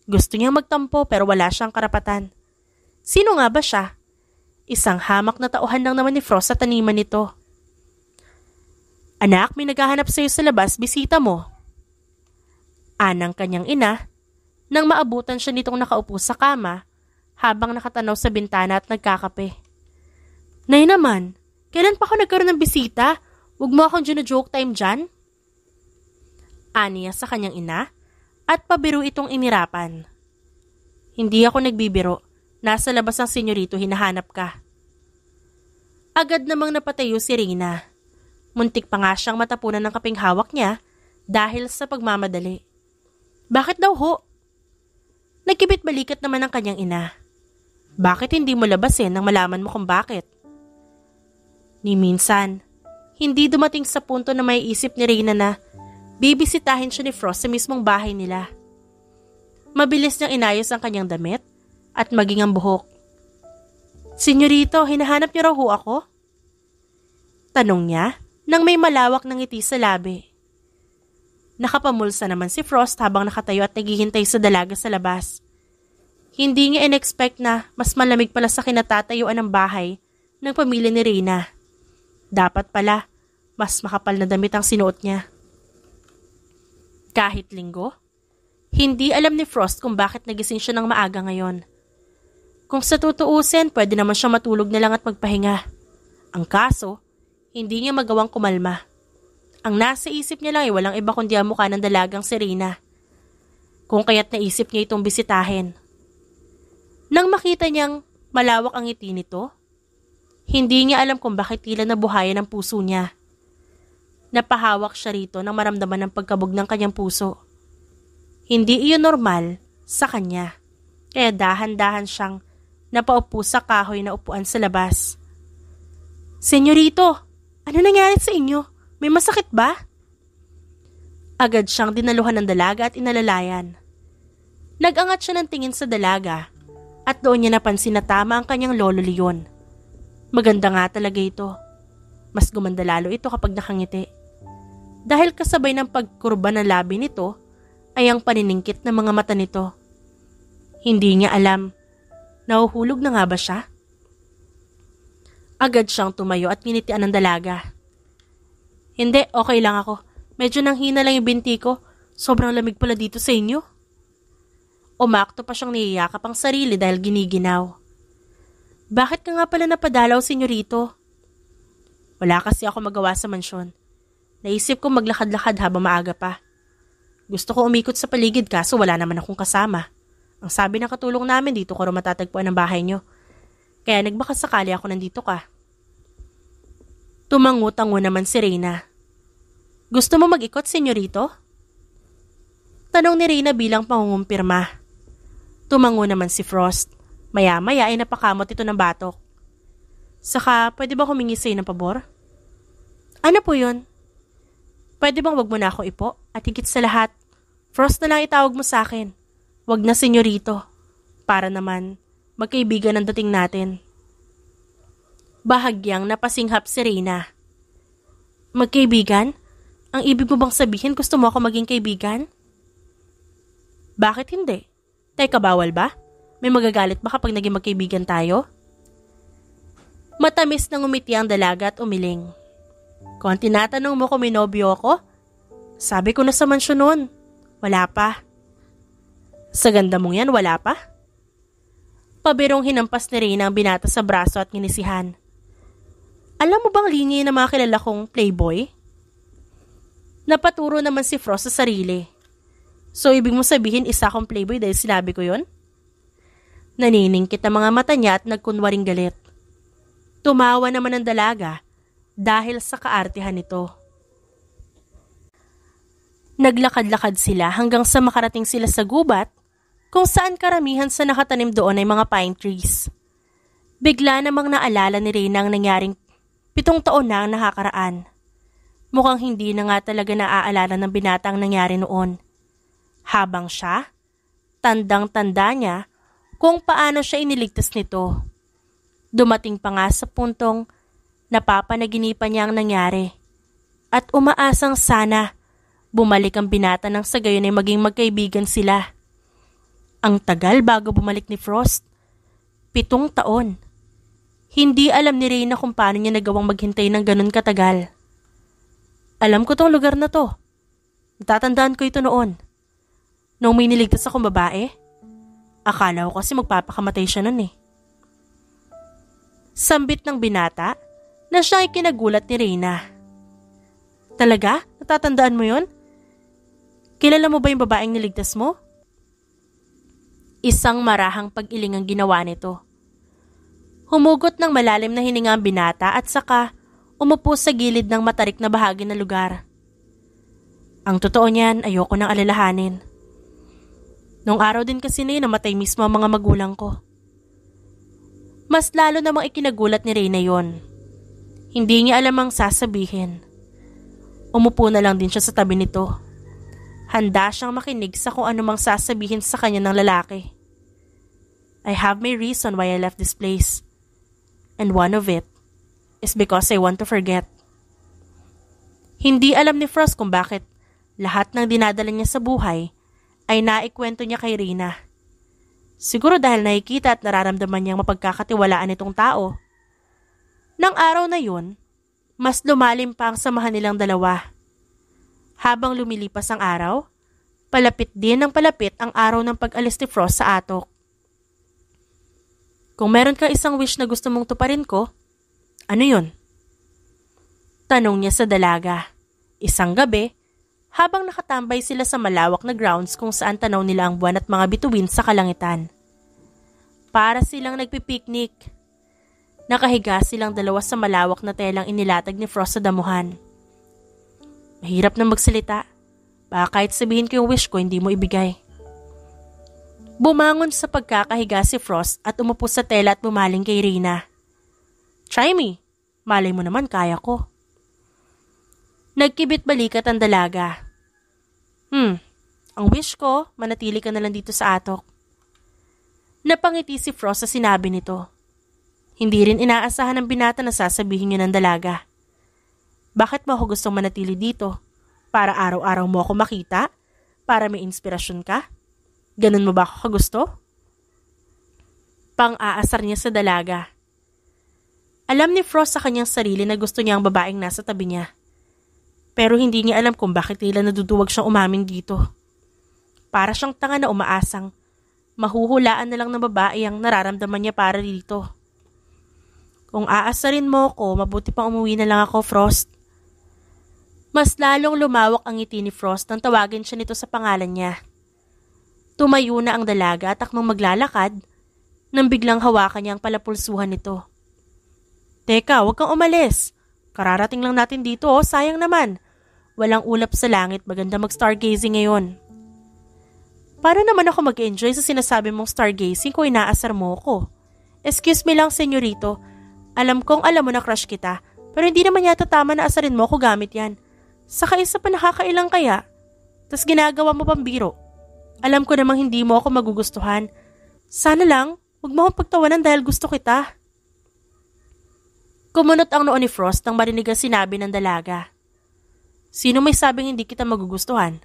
Gusto niyang magtampo pero wala siyang karapatan. Sino nga ba siya? Isang hamak na tauhan lang naman ni Frost sa taniman nito. Anak, may naghahanap sa iyo sa labas, bisita mo. Anang kanyang ina, nang maabutan siya nitong nakaupo sa kama habang nakatanaw sa bintana at nagkakape. Nay naman, kailan pa ako nagkaroon ng bisita? Huwag mo akong joke time dyan. Aniya sa kanyang ina at pabiro itong inirapan. Hindi ako nagbibiro, nasa labas ang senyorito, hinahanap ka. Agad namang napatayo si Reyna. Muntik pa nga siyang matapunan ng kaping hawak niya dahil sa pagmamadali. Bakit daw ho? Nagkibit balikat naman ang kanyang ina. Bakit hindi mo labasin nang malaman mo kung bakit? Ni minsan, hindi dumating sa punto na may isip ni Reyna na bibisitahin siya ni Frost sa mismong bahay nila. Mabilis niyang inayos ang kanyang damit at maging ang buhok. "Senyorito, hinahanap niyo raw ho ako?" Tanong niya nang may malawak na ngiti sa labi. Nakapamulsa naman si Frost habang nakatayo at naghihintay sa dalaga sa labas. Hindi niya in-expect na mas malamig pala sa kinatatayuan ng bahay ng pamilya ni Reyna. Dapat pala, mas makapal na damit ang sinuot niya. Kahit linggo, hindi alam ni Frost kung bakit nagising siya ng maaga ngayon. Kung sa tutuusin, pwede naman siya matulog na lang at magpahinga. Ang kaso, hindi niya magawang kumalma. Ang nasa isip niya lang ay walang iba kundi ang mukha ng dalagang si Reyna. Kung kaya't naisip niya itong bisitahin. Nang makita niyang malawak ang ngiti nito, hindi niya alam kung bakit tila nabuhayan ang puso niya. Napahawak siya rito nang maramdaman ang pagkabog ng kanyang puso. Hindi iyon normal sa kanya, kaya dahan-dahan siyang napaupo sa kahoy na upuan sa labas. "Senyorito, ano nangyari sa inyo? May masakit ba?" Agad siyang dinaluhan ng dalaga at inalalayan. Nag-angat siya ng tingin sa dalaga at doon niya napansin na tama ang kanyang lolo Leon. Maganda nga talaga ito. Mas gumanda lalo ito kapag nakangiti. Dahil kasabay ng pagkurba ng labi nito ay ang paniningkit ng mga mata nito. Hindi niya alam, nahuhulog na nga ba siya? Agad siyang tumayo at nginitian ng dalaga. "Hindi, okay lang ako. Medyo nanghina lang yung binti ko. Sobrang lamig pala dito sa inyo." Umakto pa siyang niyayakap ang sarili dahil giniginaw. "Bakit ka nga pala napadalaw, senyorito?" "Wala kasi ako magawa sa mansyon. Naisip ko maglakad-lakad habang maaga pa. Gusto ko umikot sa paligid kaso wala naman akong kasama. Ang sabi ng katulong namin dito ko raw matatagpuan ang bahay niyo. Kaya nagbaka sakali ako nandito ka." Tumango-tango naman si Reyna. "Gusto mo mag-ikot, senyorito?" Tanong ni Reyna bilang pangungumpirma. Tumango naman si Frost. Maya-maya ay napakamot ito ng batok. "Saka, pwede ba humingi sa'yo ng pabor?" "Ano po yun?" "Pwede bang wag mo na ako ipo? At higit sa lahat, Frost na lang itawag mo sa akin. Wag na senyorito. Para naman, magkaibigan ang dating natin." Bahagyang napasinghap si Reyna. "Magkaibigan? Ang ibig mo bang sabihin gusto mo ako maging kaibigan?" "Bakit hindi? Teka, bawal ba? May magagalit ba kapag naging magkaibigan tayo?" Matamis na ngumiti ang dalaga at umiling. "Kung tinatanong mo kung may nobyo ako, sabi ko na sa mansyon noon. Wala pa." "Sa ganda mong yan, wala pa?" Pabirong hinampas ni Reyna ang binata sa braso at nginisihan. "Alam mo bang linya ng mga kilala kong playboy?" Napaturo naman si Frost sa sarili. "So ibig mo sabihin isa akong playboy dahil sinabi ko yon?" Naniningkit ang mga mata niya at nagkunwaring galit. Tumawa naman ang dalaga dahil sa kaartihan nito. Naglakad-lakad sila hanggang sa makarating sila sa gubat kung saan karamihan sa nakatanim doon ay mga pine trees. Bigla namang naalala ni Reyna ang nangyaring 7 taon na ang nakakaraan. Mukhang hindi na nga talaga naaalala ng binata ang nangyari noon. Habang siya, tandang-tanda niya kung paano siya iniligtas nito. Dumating pa nga sa puntong napapanaginipan niya ang nangyari at umaasang sana bumalik ang binata nang sa gayon ay maging magkaibigan sila. Ang tagal bago bumalik ni Frost. 7 taon. Hindi alam ni Reyna kung paano niya nagawang maghintay ng ganun katagal. "Alam ko tong lugar na to. Natatandaan ko ito noon. Nung may niligtas akong babae, akala ko kasi magpapakamatay siya nun eh." Sambit ng binata na siya ay kinagulat ni Reyna. "Talaga? Natatandaan mo yon? Kilala mo ba yung babaeng niligtas mo?" Isang marahang pag-iling ang ginawa nito. Humugot ng malalim na hininga ang binata at saka umupo sa gilid ng matarik na bahagi ng lugar. "Ang totoo niyan, ayoko nang alalahanin. Nung araw din kasi na namatay mismo ang mga magulang ko." Mas lalo namang ikinagulat ni Reyna yon. Hindi niya alam ang sasabihin. Umupo na lang din siya sa tabi nito. Handa siyang makinig sa kung anumang sasabihin sa kanya ng lalaki. I have my reason why I left this place. And one of it is because I want to forget. Hindi alam ni Frost kung bakit lahat ng dinadala niya sa buhay ay naikwento niya kay Reyna. Siguro dahil nakikita at nararamdaman niyang mapagkakatiwalaan itong tao. Nang araw na yun, mas lumalim pa ang samahan nilang dalawa. Habang lumilipas ang araw, palapit din ng palapit ang araw ng pag-alis ni Frost sa atok. Kung meron ka isang wish na gusto mong tuparin ko, ano yun? Tanong niya sa dalaga. Isang gabi, habang nakatambay sila sa malawak na grounds kung saan tanaw nila ang buwan at mga bituin sa kalangitan. Para silang nagpipiknik. Nakahiga silang dalawa sa malawak na telang inilatag ni Frost sa damuhan. Mahirap na magsalita. Baka kahit sabihin ko yung wish ko, hindi mo ibigay. Bumangon sa pagkakahiga si Frost at umupo sa tela at bumaling kay Reyna. Try me. Malay mo naman kaya ko. Nagkibit balikat ang dalaga. Ang wish ko, manatili ka na lang dito sa atok. Napangiti si Frost sa sinabi nito. Hindi rin inaasahan ng binata na sasabihin niya ng dalaga. Bakit mo ako gustong manatili dito? Para araw-araw mo ako makita? Para may inspirasyon ka? Ganun mo ba ako kagusto? Pang-aasar niya sa dalaga. Alam ni Frost sa kanyang sarili na gusto niya ang babaeng nasa tabi niya. Pero hindi niya alam kung bakit tila naduduwag siyang umamin dito. Para siyang tanga na umaasang. Mahuhulaan na lang ng babae ang nararamdaman niya para dito. Kung aasarin mo ko, mabuti pang umuwi na lang ako, Frost. Mas lalong lumawak ang ngiti ni Frost nang tawagin siya nito sa pangalan niya. Tumayo na ang dalaga at akmang maglalakad nang biglang hawakan niya ang palapulsuhan nito. Teka, huwag kang umalis. Kararating lang natin dito, sayang naman. Walang ulap sa langit, maganda mag-stargazing ngayon. Paano naman ako mag-enjoy sa sinasabi mong stargazing kung inaasar mo ko? Excuse me lang, senyorito. Alam kong alam mo na crush kita, pero hindi naman yata tama na asarin mo ko gamit yan. Saka isa pa nakakailang kaya. Tas ginagawa mo pang biro. Alam ko namang hindi mo ako magugustuhan. Sana lang, huwag mo akong pagtawanan dahil gusto kita. Kumunot ang noo ni Frost nang marinig ang sinabi ng dalaga. Sino may sabing hindi kita magugustuhan?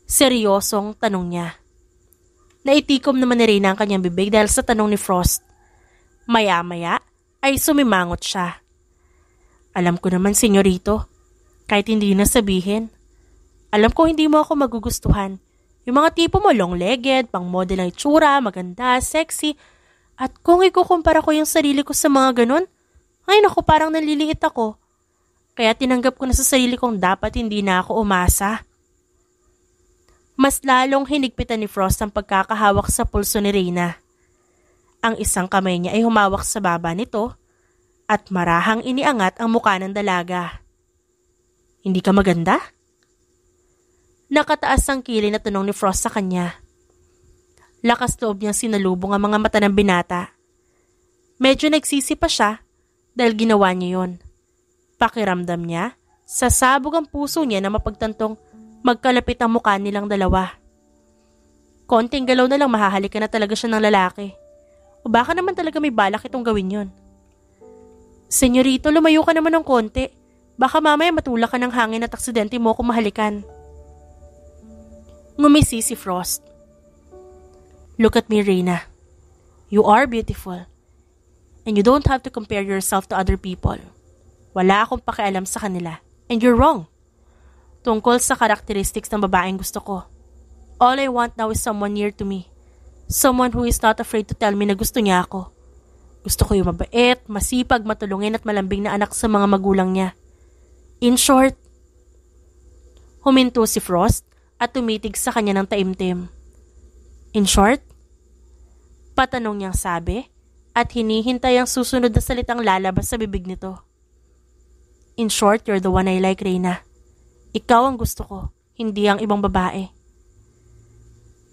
Seryosong tanong niya. Naitikom naman ni Reyna ang kanyang bibig dahil sa tanong ni Frost. Maya-maya ay sumimangot siya. Alam ko naman, senyorito, kahit hindi na sabihin. Alam ko hindi mo ako magugustuhan. Yung mga tipo mo long-legged, pang-model ang itsura, maganda, sexy. At kung ikukumpara ko yung sarili ko sa mga ganun, ay naku, parang naliliit ako. Kaya tinanggap ko na sa sarili kong dapat hindi na ako umasa. Mas lalong hinigpitan ni Frost ang pagkakahawak sa pulso ni Reyna. Ang isang kamay niya ay humawak sa baba nito at marahang iniangat ang mukha ng dalaga. Hindi ka maganda? Nakataas ang kilay na tanong ni Frost sa kanya. Lakas loob niyang sinalubong ang mga mata ng binata. Medyo nagsisi pa siya dahil ginawa niya yon. Pakiramdam niya, sasabog ang puso niya na mapagtantong magkalapit ang mukha nilang dalawa. Konting galaw na lang mahahalikan na talaga siya ng lalaki. O baka naman talaga may balak itong gawin yon. Senyorito, lumayo ka naman ng konti. Baka mamaya matulak ka ng hangin at aksidente mo kung mahalikan. Ngumisi si Frost. Look at me, Reyna. You are beautiful. And you don't have to compare yourself to other people. Wala akong pakialam sa kanila. And you're wrong. Tungkol sa characteristics ng babaeng gusto ko. All I want now is someone near to me. Someone who is not afraid to tell me na gusto niya ako. Gusto ko yung mabait, masipag, matulungin at malambing na anak sa mga magulang niya. In short, huminto si Frost at tumitig sa kanya ng taimtim. In short? Patanong niyang sabi at hinihintay ang susunod na salitang lalabas sa bibig nito. In short, you're the one I like, Reyna. Ikaw ang gusto ko, hindi ang ibang babae.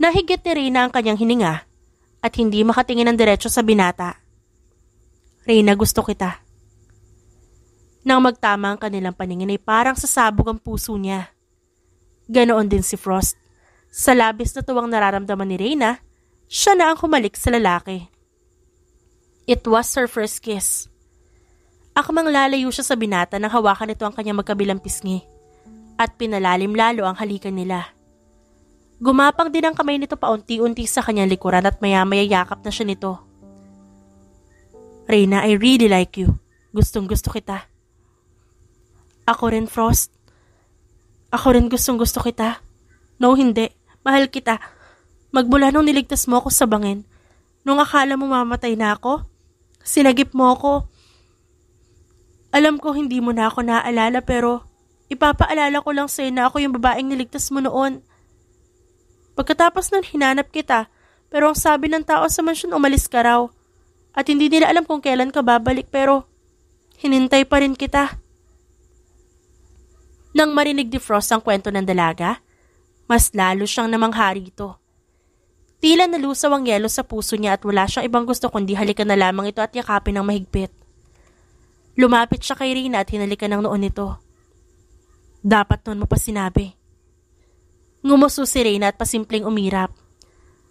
Nahigit ni Reyna ang kanyang hininga at hindi makatingin ng diretso sa binata. Reyna, gusto kita. Nang magtama ang kanilang paningin ay parang sasabog ang puso niya. Ganoon din si Frost. Sa labis na tuwang nararamdaman ni Reyna, siya na ang humalik sa lalaki. It was her first kiss. Akmang lalayo siya sa binata nang hawakan nito ang kanyang magkabilang pisngi at pinalalim lalo ang halikan nila. Gumapang din ang kamay nito paunti-unti sa kanyang likuran at maya-maya yakap na siya nito. Reyna, I really like you. Gustong-gusto kita. Ako rin, Frost. Ako rin gustong-gusto kita. No, hindi. Mahal kita. Magmula nung niligtas mo ako sa bangin, nung akala mo mamatay na ako, sinagip mo ako. Alam ko hindi mo na ako naaalala pero ipapaalala ko lang sa'yo na ako yung babaeng niligtas mo noon. Pagkatapos nun hinanap kita, pero ang sabi ng tao sa mansyon umalis ka raw. At hindi nila alam kung kailan ka babalik pero hinintay pa rin kita. Nang marinig ni Frost ang kwento ng dalaga, mas lalo siyang namangha rito. Tila nalusaw ang yelo sa puso niya at wala siyang ibang gusto kundi halikan na lamang ito at yakapin ng mahigpit. Lumapit siya kay Reyna at hinalikan ng noon nito. Dapat noon mo pa sinabi. Ngumuso si Reyna at pasimpleng umirap.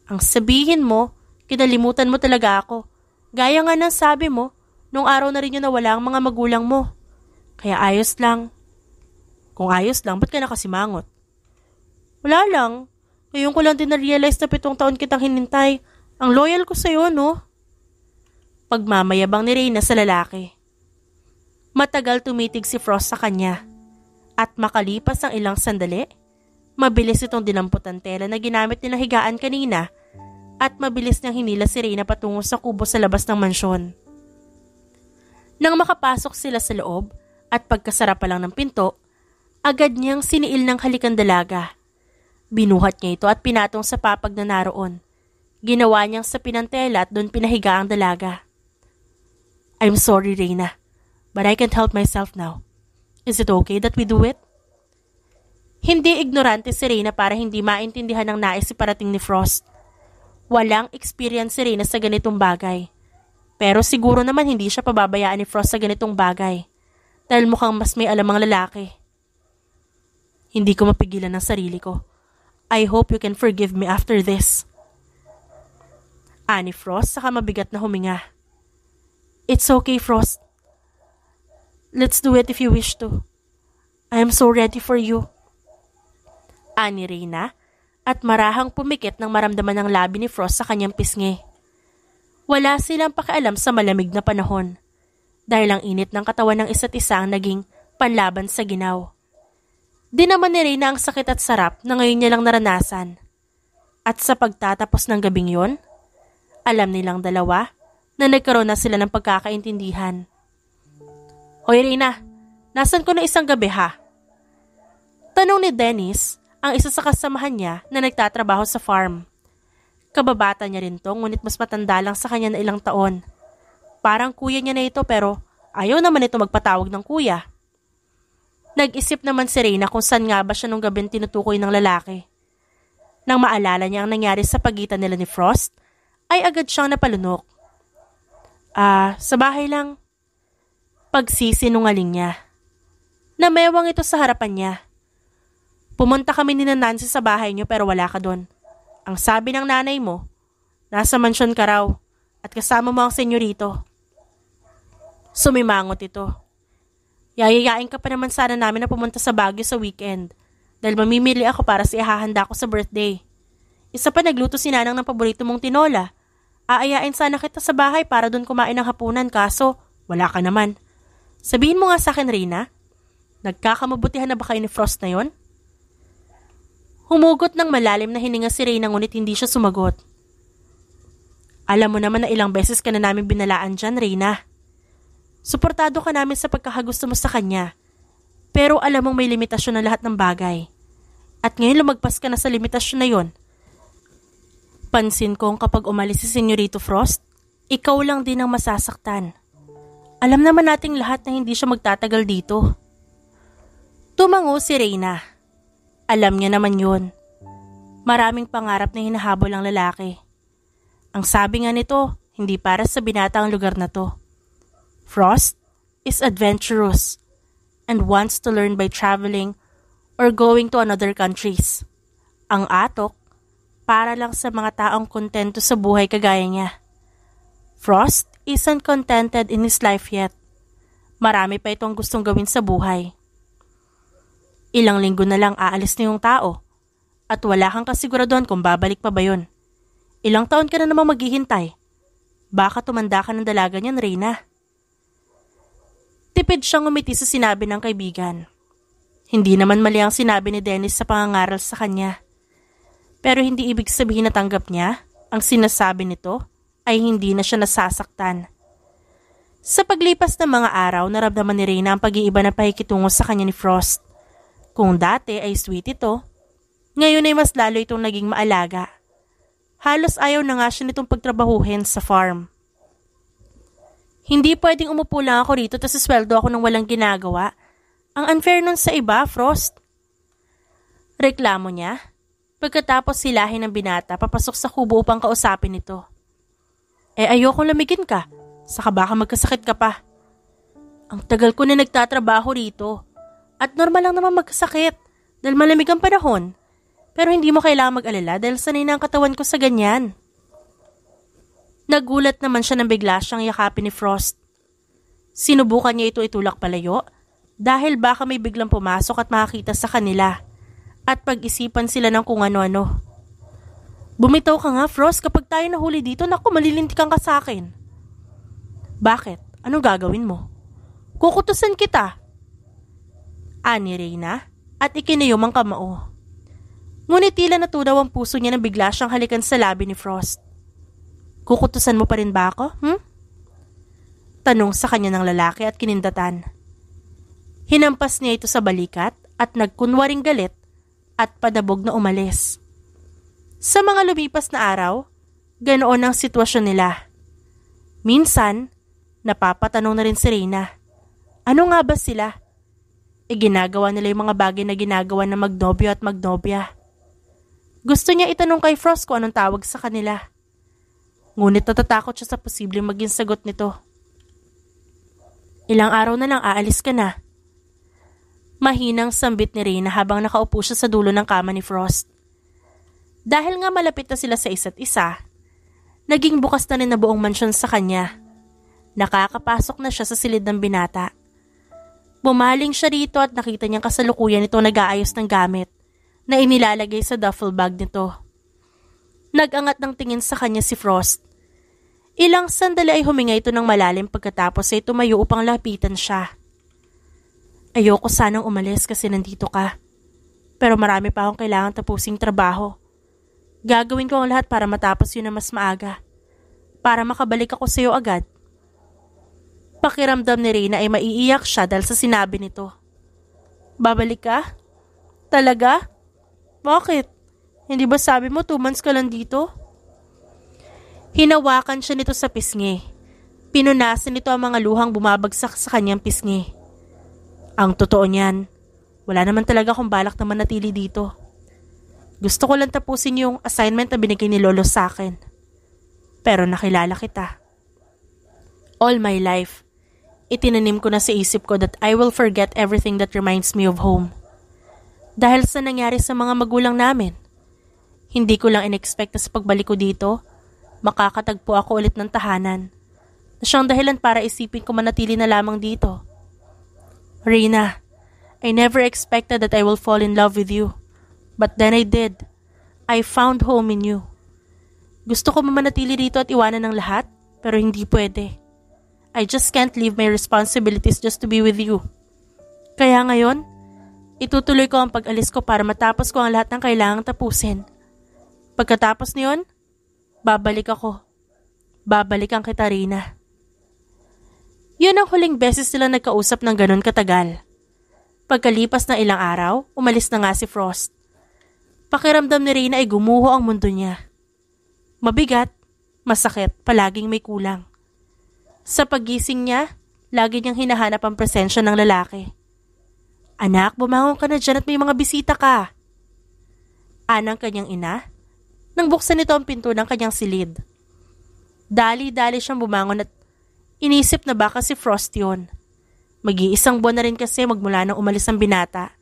Ang sabihin mo, kinalimutan mo talaga ako. Gaya nga ng sabi mo, nung araw na rin yun nawala ang mga magulang mo. Kaya ayos lang. Kung ayos lang, ba't ka nakasimangot? Wala lang. Ngayon ko lang din na-realize na 7 taon kitang hinintay. Ang loyal ko sa'yo, no? Pagmamayabang ni Reyna sa lalaki. Matagal tumitig si Frost sa kanya. At makalipas ang ilang sandali, mabilis itong dinampot ang tela na ginamit nilang higaan kanina at mabilis niyang hinila si Reyna patungo sa kubo sa labas ng mansyon. Nang makapasok sila sa loob at pagkasara pa lang ng pinto, agad niyang siniil ng halikan dalaga. Binuhat niya ito at pinatong sa papag na naroon. Ginawa niyang sa pinantela at doon pinahiga ang dalaga. I'm sorry, Reyna, but I can't help myself now. Is it okay that we do it? Hindi ignorante si Reyna para hindi maintindihan ng nais si parating ni Frost. Walang experience si Reyna sa ganitong bagay. Pero siguro naman hindi siya pababayaan ni Frost sa ganitong bagay. Dahil mukhang mas may alam ang lalaki. Hindi ko mapigilan ang sarili ko. I hope you can forgive me after this. Ani Frost saka mabigat na huminga. It's okay, Frost. Let's do it if you wish to. I am so ready for you. Ani Reyna at marahang pumikit nang maramdaman ng labi ni Frost sa kanyang pisngi. Wala silang pakialam sa malamig na panahon dahil ang init ng katawan ng isa't isa ang naging panlaban sa ginaw. Di naman ni Reyna ang sakit at sarap na ngayon niya lang naranasan. At sa pagtatapos ng gabing yon, alam nilang dalawa na nagkaroon na sila ng pagkakaintindihan. Hoy Reyna, nasan ko na isang gabi ha? Tanong ni Dennis, ang isa sa kasamahan niya na nagtatrabaho sa farm. Kababata niya rin to ngunit mas matanda lang sa kanya na ilang taon. Parang kuya niya na ito pero ayaw naman ito magpatawag ng kuya. Nag-isip naman si Reyna kung saan nga ba siya nung gabing tinutukoy ng lalaki. Nang maalala niya ang nangyari sa pagitan nila ni Frost, ay agad siyang napalunok. Sa bahay lang. Pagsisinungaling niya. Namewang ito sa harapan niya. Pumunta kami ni Nancy sa bahay niyo pero wala ka doon. Ang sabi ng nanay mo, nasa mansyon ka raw at kasama mo ang senyorito. Sumimangot ito. Yayayain ka pa naman sana namin na pumunta sa Baguio sa weekend dahil mamimili ako para sa ihahanda ko sa birthday. Isa pa nagluto si Nanang ng paborito mong tinola. Aayain sana kita sa bahay para doon kumain ng hapunan kaso wala ka naman. Sabihin mo nga sa akin, Reyna, nagkakamabutihan na ba kayo ni Frost na yon? Humugot ng malalim na hininga si Reyna ngunit hindi siya sumagot. Alam mo naman na ilang beses ka na namin binalaan dyan, Reyna. Suportado ka namin sa pagkakagusto mo sa kanya. Pero alam mong may limitasyon na lahat ng bagay. At ngayon lumagpas ka na sa limitasyon na yon. Pansin kong kapag umalis si Senyorito Frost, ikaw lang din ang masasaktan. Alam naman nating lahat na hindi siya magtatagal dito. Tumango si Reyna. Alam niya naman yun. Maraming pangarap na hinahabol ang lalaki. Ang sabi nga nito, hindi para sa binata ang lugar na to. Frost is adventurous and wants to learn by traveling or going to another countries. Ang atok, para lang sa mga taong kontento sa buhay kagaya niya. Frost isn't contented in his life yet. Marami pa itong gustong gawin sa buhay. Ilang linggo na lang aalis na yung tao at wala kang kasiguraduhan kung babalik pa ba yun. Ilang taon ka na namang maghihintay. Baka tumanda ka ng dalaga niyan, Reyna. Tipid siyang umiti sa sinabi ng kaibigan. Hindi naman mali ang sinabi ni Dennis sa pangangaral sa kanya. Pero hindi ibig sabihin na tanggap niya ang sinasabi nito ay hindi na siya nasasaktan. Sa paglipas ng mga araw, naramdaman ni Reyna ang pag-iiba na pakikitungo sa kanya ni Frost. Kung dati ay sweet ito, ngayon ay mas lalo itong naging maalaga. Halos ayaw na nga siya nitong pagtrabahuhin sa farm. Hindi pwedeng umupo lang ako rito tapos sweldo ako ng walang ginagawa. Ang unfair nun sa iba, Frost. Reklamo niya. Pagkatapos silahin ng binata, papasok sa kubo upang kausapin ito. Ayokong lamigin ka. Saka baka magkasakit ka pa. Ang tagal ko na nagtatrabaho rito. At normal lang naman magkasakit dahil malamig ang panahon. Pero hindi mo kailangan mag-alala dahil sanay na ang katawan ko sa ganyan. Nagulat naman siya nang bigla siyang yakapin ni Frost. Sinubukan niya ito itulak palayo dahil baka may biglang pumasok at makakita sa kanila at pag-isipan sila ng kung ano-ano. Bumitaw ka nga, Frost, kapag tayo nahuli dito, naku, malilintikan ka sa akin. Bakit? Anong gagawin mo? Kukutusan kita. Ani Reyna at ikinayom ang kamao. Ngunit tila natunaw ang puso niya nang bigla siyang halikan sa labi ni Frost. Kukutusan mo pa rin ba ako? Tanong sa kanya ng lalaki at kinindatan. Hinampas niya ito sa balikat at nagkunwaring galit at padabog na umalis. Sa mga lumipas na araw, ganoon ang sitwasyon nila. Minsan, napapatanong na rin si Reyna. Ano nga ba sila? Ginagawa nila yung mga bagay na ginagawa ng magnobyo at magnobya. Gusto niya itanong kay Frost kung anong tawag sa kanila. Ngunit natatakot siya sa posibleng maging sagot nito. Ilang araw na lang aalis ka na. Mahinang sambit ni Reyna habang nakaupo siya sa dulo ng kama ni Frost. Dahil nga malapit na sila sa isa't isa, naging bukas na rin na buong mansyon sa kanya. Nakakapasok na siya sa silid ng binata. Bumaling siya rito at nakita niyang kasalukuyan ito nag-aayos ng gamit na inilalagay sa duffel bag nito. Nag-angat ng tingin sa kanya si Frost. Ilang sandali ay huminga ito ng malalim pagkatapos ay tumayo upang lapitan siya. Ayoko sanang umalis kasi nandito ka. Pero marami pa akong kailangan tapusing trabaho. Gagawin ko ang lahat para matapos yun na mas maaga. Para makabalik ako sa iyo agad. Pakiramdam ni Reyna ay maiiyak siya dahil sa sinabi nito. Babalik ka? Talaga? Bakit? Hindi ba sabi mo 2 months ka lang dito? Hinawakan siya nito sa pisngi. Pinunasan nito ang mga luhang bumabagsak sa kanyang pisngi. Ang totoo niyan, wala naman talaga akong balak na manatili dito. Gusto ko lang tapusin yung assignment na binigay ni Lolo sa akin. Pero nakilala kita. All my life, itinanim ko na sa isip ko that I will forget everything that reminds me of home. Dahil sa nangyari sa mga magulang namin, hindi ko lang in-expect na sa pagbalik ko dito, makakatagpo ako ulit ng tahanan na siyang dahilan para isipin ko manatili na lamang dito. Reyna, I never expected that I will fall in love with you. But then I did. I found home in you. Gusto ko manatili rito at iwanan ng lahat, pero hindi pwede. I just can't leave my responsibilities just to be with you. Kaya ngayon, itutuloy ko ang pag-alis ko para matapos ko ang lahat ng kailangang tapusin. Pagkatapos niyon, babalik ako. Babalikan kita, Reyna. Yun ang huling beses sila nagkausap ng ganun katagal. Pagkalipas ng ilang araw, umalis na nga si Frost. Pakiramdam ni Reyna ay gumuho ang mundo niya. Mabigat, masakit, palaging may kulang. Sa pagising niya, lagi niyang hinahanap ang presensya ng lalaki. Anak, bumangon ka na dyan at may mga bisita ka. Anang kanyang ina, nang buksan nito ang pinto ng kanyang silid. Dali-dali siyang bumangon at inisip na baka si Frost yun. Mag-iisang buwan na rin kasi magmula nang umalis ang binata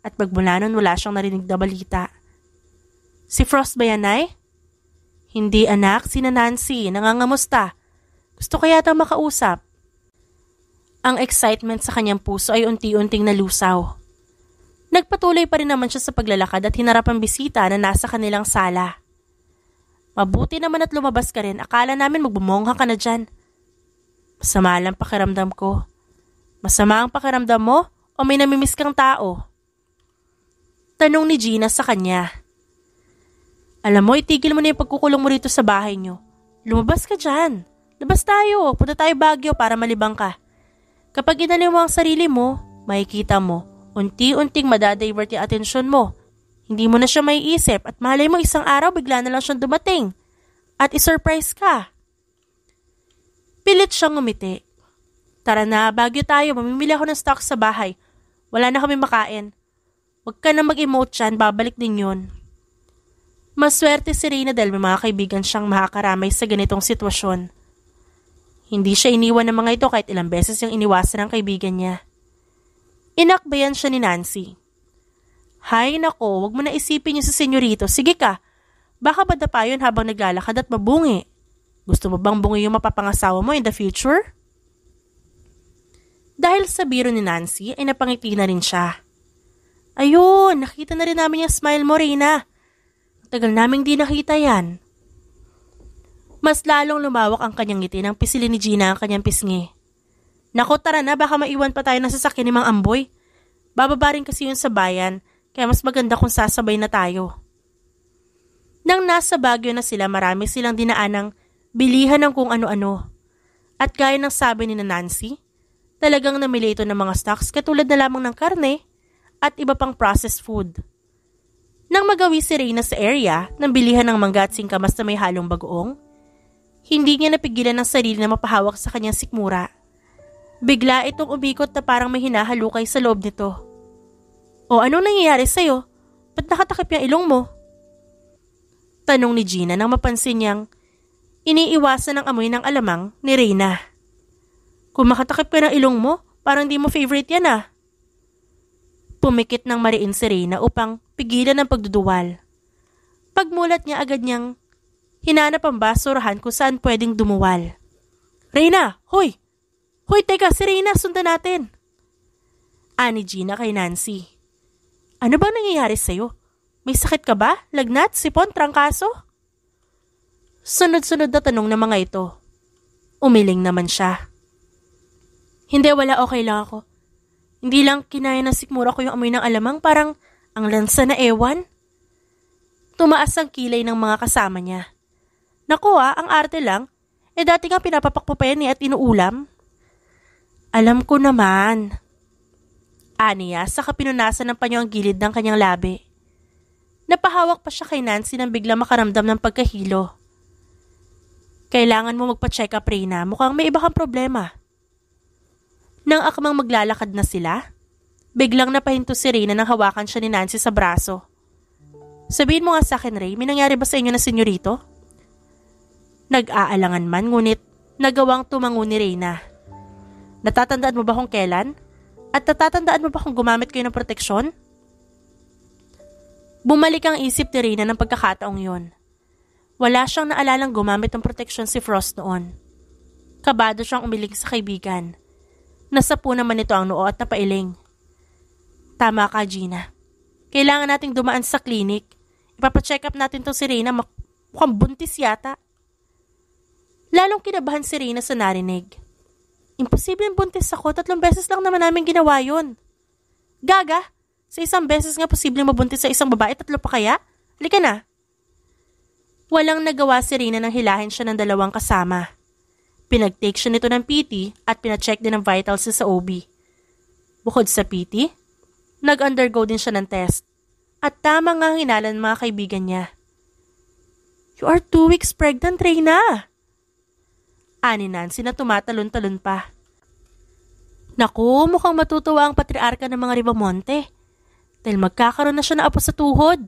at magmula nun wala siyang narinig na balita. Si Frost ba yan, Nay? Hindi anak, sina Nancy, nangangamusta. Gusto ko yata makausap. Ang excitement sa kanyang puso ay unti-unting nalusaw. Nagpatuloy pa rin naman siya sa paglalakad at hinarap ang bisita na nasa kanilang sala. Mabuti naman at lumabas ka rin, akala namin magbumongha ka na dyan. Masama lang pakiramdam ko. Masama ang pakiramdam mo o may namimiss kang tao? Tanong ni Gina sa kanya. Alam mo, itigil mo na yung pagkukulong mo rito sa bahay niyo. Lumabas ka dyan. Labas tayo, punta tayo Baguio para malibang ka. Kapag inaliw mo ang sarili mo, makikita mo, unti-unting madadivert yung atensyon mo. Hindi mo na siya maiisip at malay mo isang araw bigla na lang siyang dumating. At isurprise ka. Pilit siyang ngumiti. Tara na, Baguio tayo, mamimili ako ng stock sa bahay. Wala na kami makain. Huwag ka na mag-emote dyan, babalik din yun. Maswerte si Reyna dahil may mga kaibigan siyang makakaramay sa ganitong sitwasyon. Hindi siya iniwan ng mga ito kahit ilang beses yung iniwasan ng kaibigan niya. Inakbayan siya ni Nancy. Hay nako, wag mo na isipin yung sa senyorito. Sige ka, baka madapa yun habang naglalakad at mabungi. Gusto mo bang bungi yung mapapangasawa mo in the future? Dahil sa biro ni Nancy ay napangiti na rin siya. Ayun, nakita na rin namin yung smile mo, Reyna. Tagal naming di nakita yan. Mas lalong lumawak ang kanyang ngiti nang pisilin ni Gina ang kanyang pisngi. Naku, tara na, baka maiwan pa tayo ng sasakyan ni Mang Amboy. Bababa rin kasi yun sa bayan, kaya mas maganda kung sasabay na tayo. Nang nasa Baguio na sila, marami silang dinaanang bilihan ng kung ano-ano. At gaya ng sabi ni Nancy, talagang namili ito ng mga stocks katulad na lamang ng karne at iba pang processed food. Nang magawi si Reyna sa area ng bilihan ng mangga at singkamas na may halong bagoong, hindi niya napigilan ang sarili na mapahawak sa kanyang sikmura. Bigla itong umikot na parang may hinahalukay sa loob nito. O anong nangyayari sa'yo? Ba't nakatakip yung ilong mo? Tanong ni Gina nang mapansin niyang iniiwasan ang amoy ng alamang ni Reyna. Kung makatakip ka ng ilong mo, parang di mo favorite yan ah. Pumikit ng mariin si Reyna upang pigilan ang pagduduwal. Pagmulat niya agad niyang hinanap ang basurahan kung saan pwedeng dumuwal. Reyna, hoy! Hoy, teka, si Reyna, sundan natin! Ani Gina kay Nancy. Ano bang nangyayari sa'yo? May sakit ka ba? Lagnat, sipon, trangkaso? Sunod-sunod na tanong ng mga ito. Umiling naman siya. Hindi, wala, okay lang ako. Hindi lang kinaya ng sikmura ko yung amoy ng alamang, parang ang lansa na ewan. Tumaas ang kilay ng mga kasama niya. Naku ang arte lang. Dati nga pinapapak mo pa yan at inuulam. Alam ko naman. Aniya, saka pinunasan ng panyo ang gilid ng kanyang labi. Napahawak pa siya kay Nancy nang bigla makaramdam ng pagkahilo. Kailangan mo magpa-check up, Reyna. Mukhang may iba kang problema. Nang akmang maglalakad na sila, biglang napahinto si Reyna nang hawakan siya ni Nancy sa braso. Sabihin mo nga sa akin, Ray, may nangyari ba sa inyo na senyorito? Nag-aalangan man, ngunit nagawang tumango ni Reyna. Natatandaan mo ba kung kailan? At natatandaan mo ba kung gumamit kayo ng proteksyon? Bumalik ang isip ni Reyna ng pagkakataong yon. Wala siyang naalalang gumamit ng proteksyon si Frost noon. Kabado siyang umiling sa kaibigan. Nasapu naman ito ang noo at napailing. Tama ka, Gina. Kailangan nating dumaan sa klinik. Ipapacheck up natin to si Reyna. Mukhang buntis yata. Lalong kinabahan si Reyna sa narinig. Imposibleng buntis ako. 3 beses lang naman namin ginawa yun. Gaga? Sa 1 beses nga posibleng mabuntis sa isang babae, 3 pa kaya? Halika na. Walang nagawa si Reyna nang hilahin siya ng 2 kasama. Pinag-take siya nito ng PT at pina-check din ang vitals sa OB. Bukod sa PT, nag-undergo din siya ng test. At tama nga ang hinalan ng mga kaibigan niya. You are 2 weeks pregnant, Reyna! Ani Nancy na tumatalon-talon pa. Naku, mukhang matutuwa ang patriarka ng mga Ribamonte. Dahil magkakaroon na siya ng apo sa tuhod.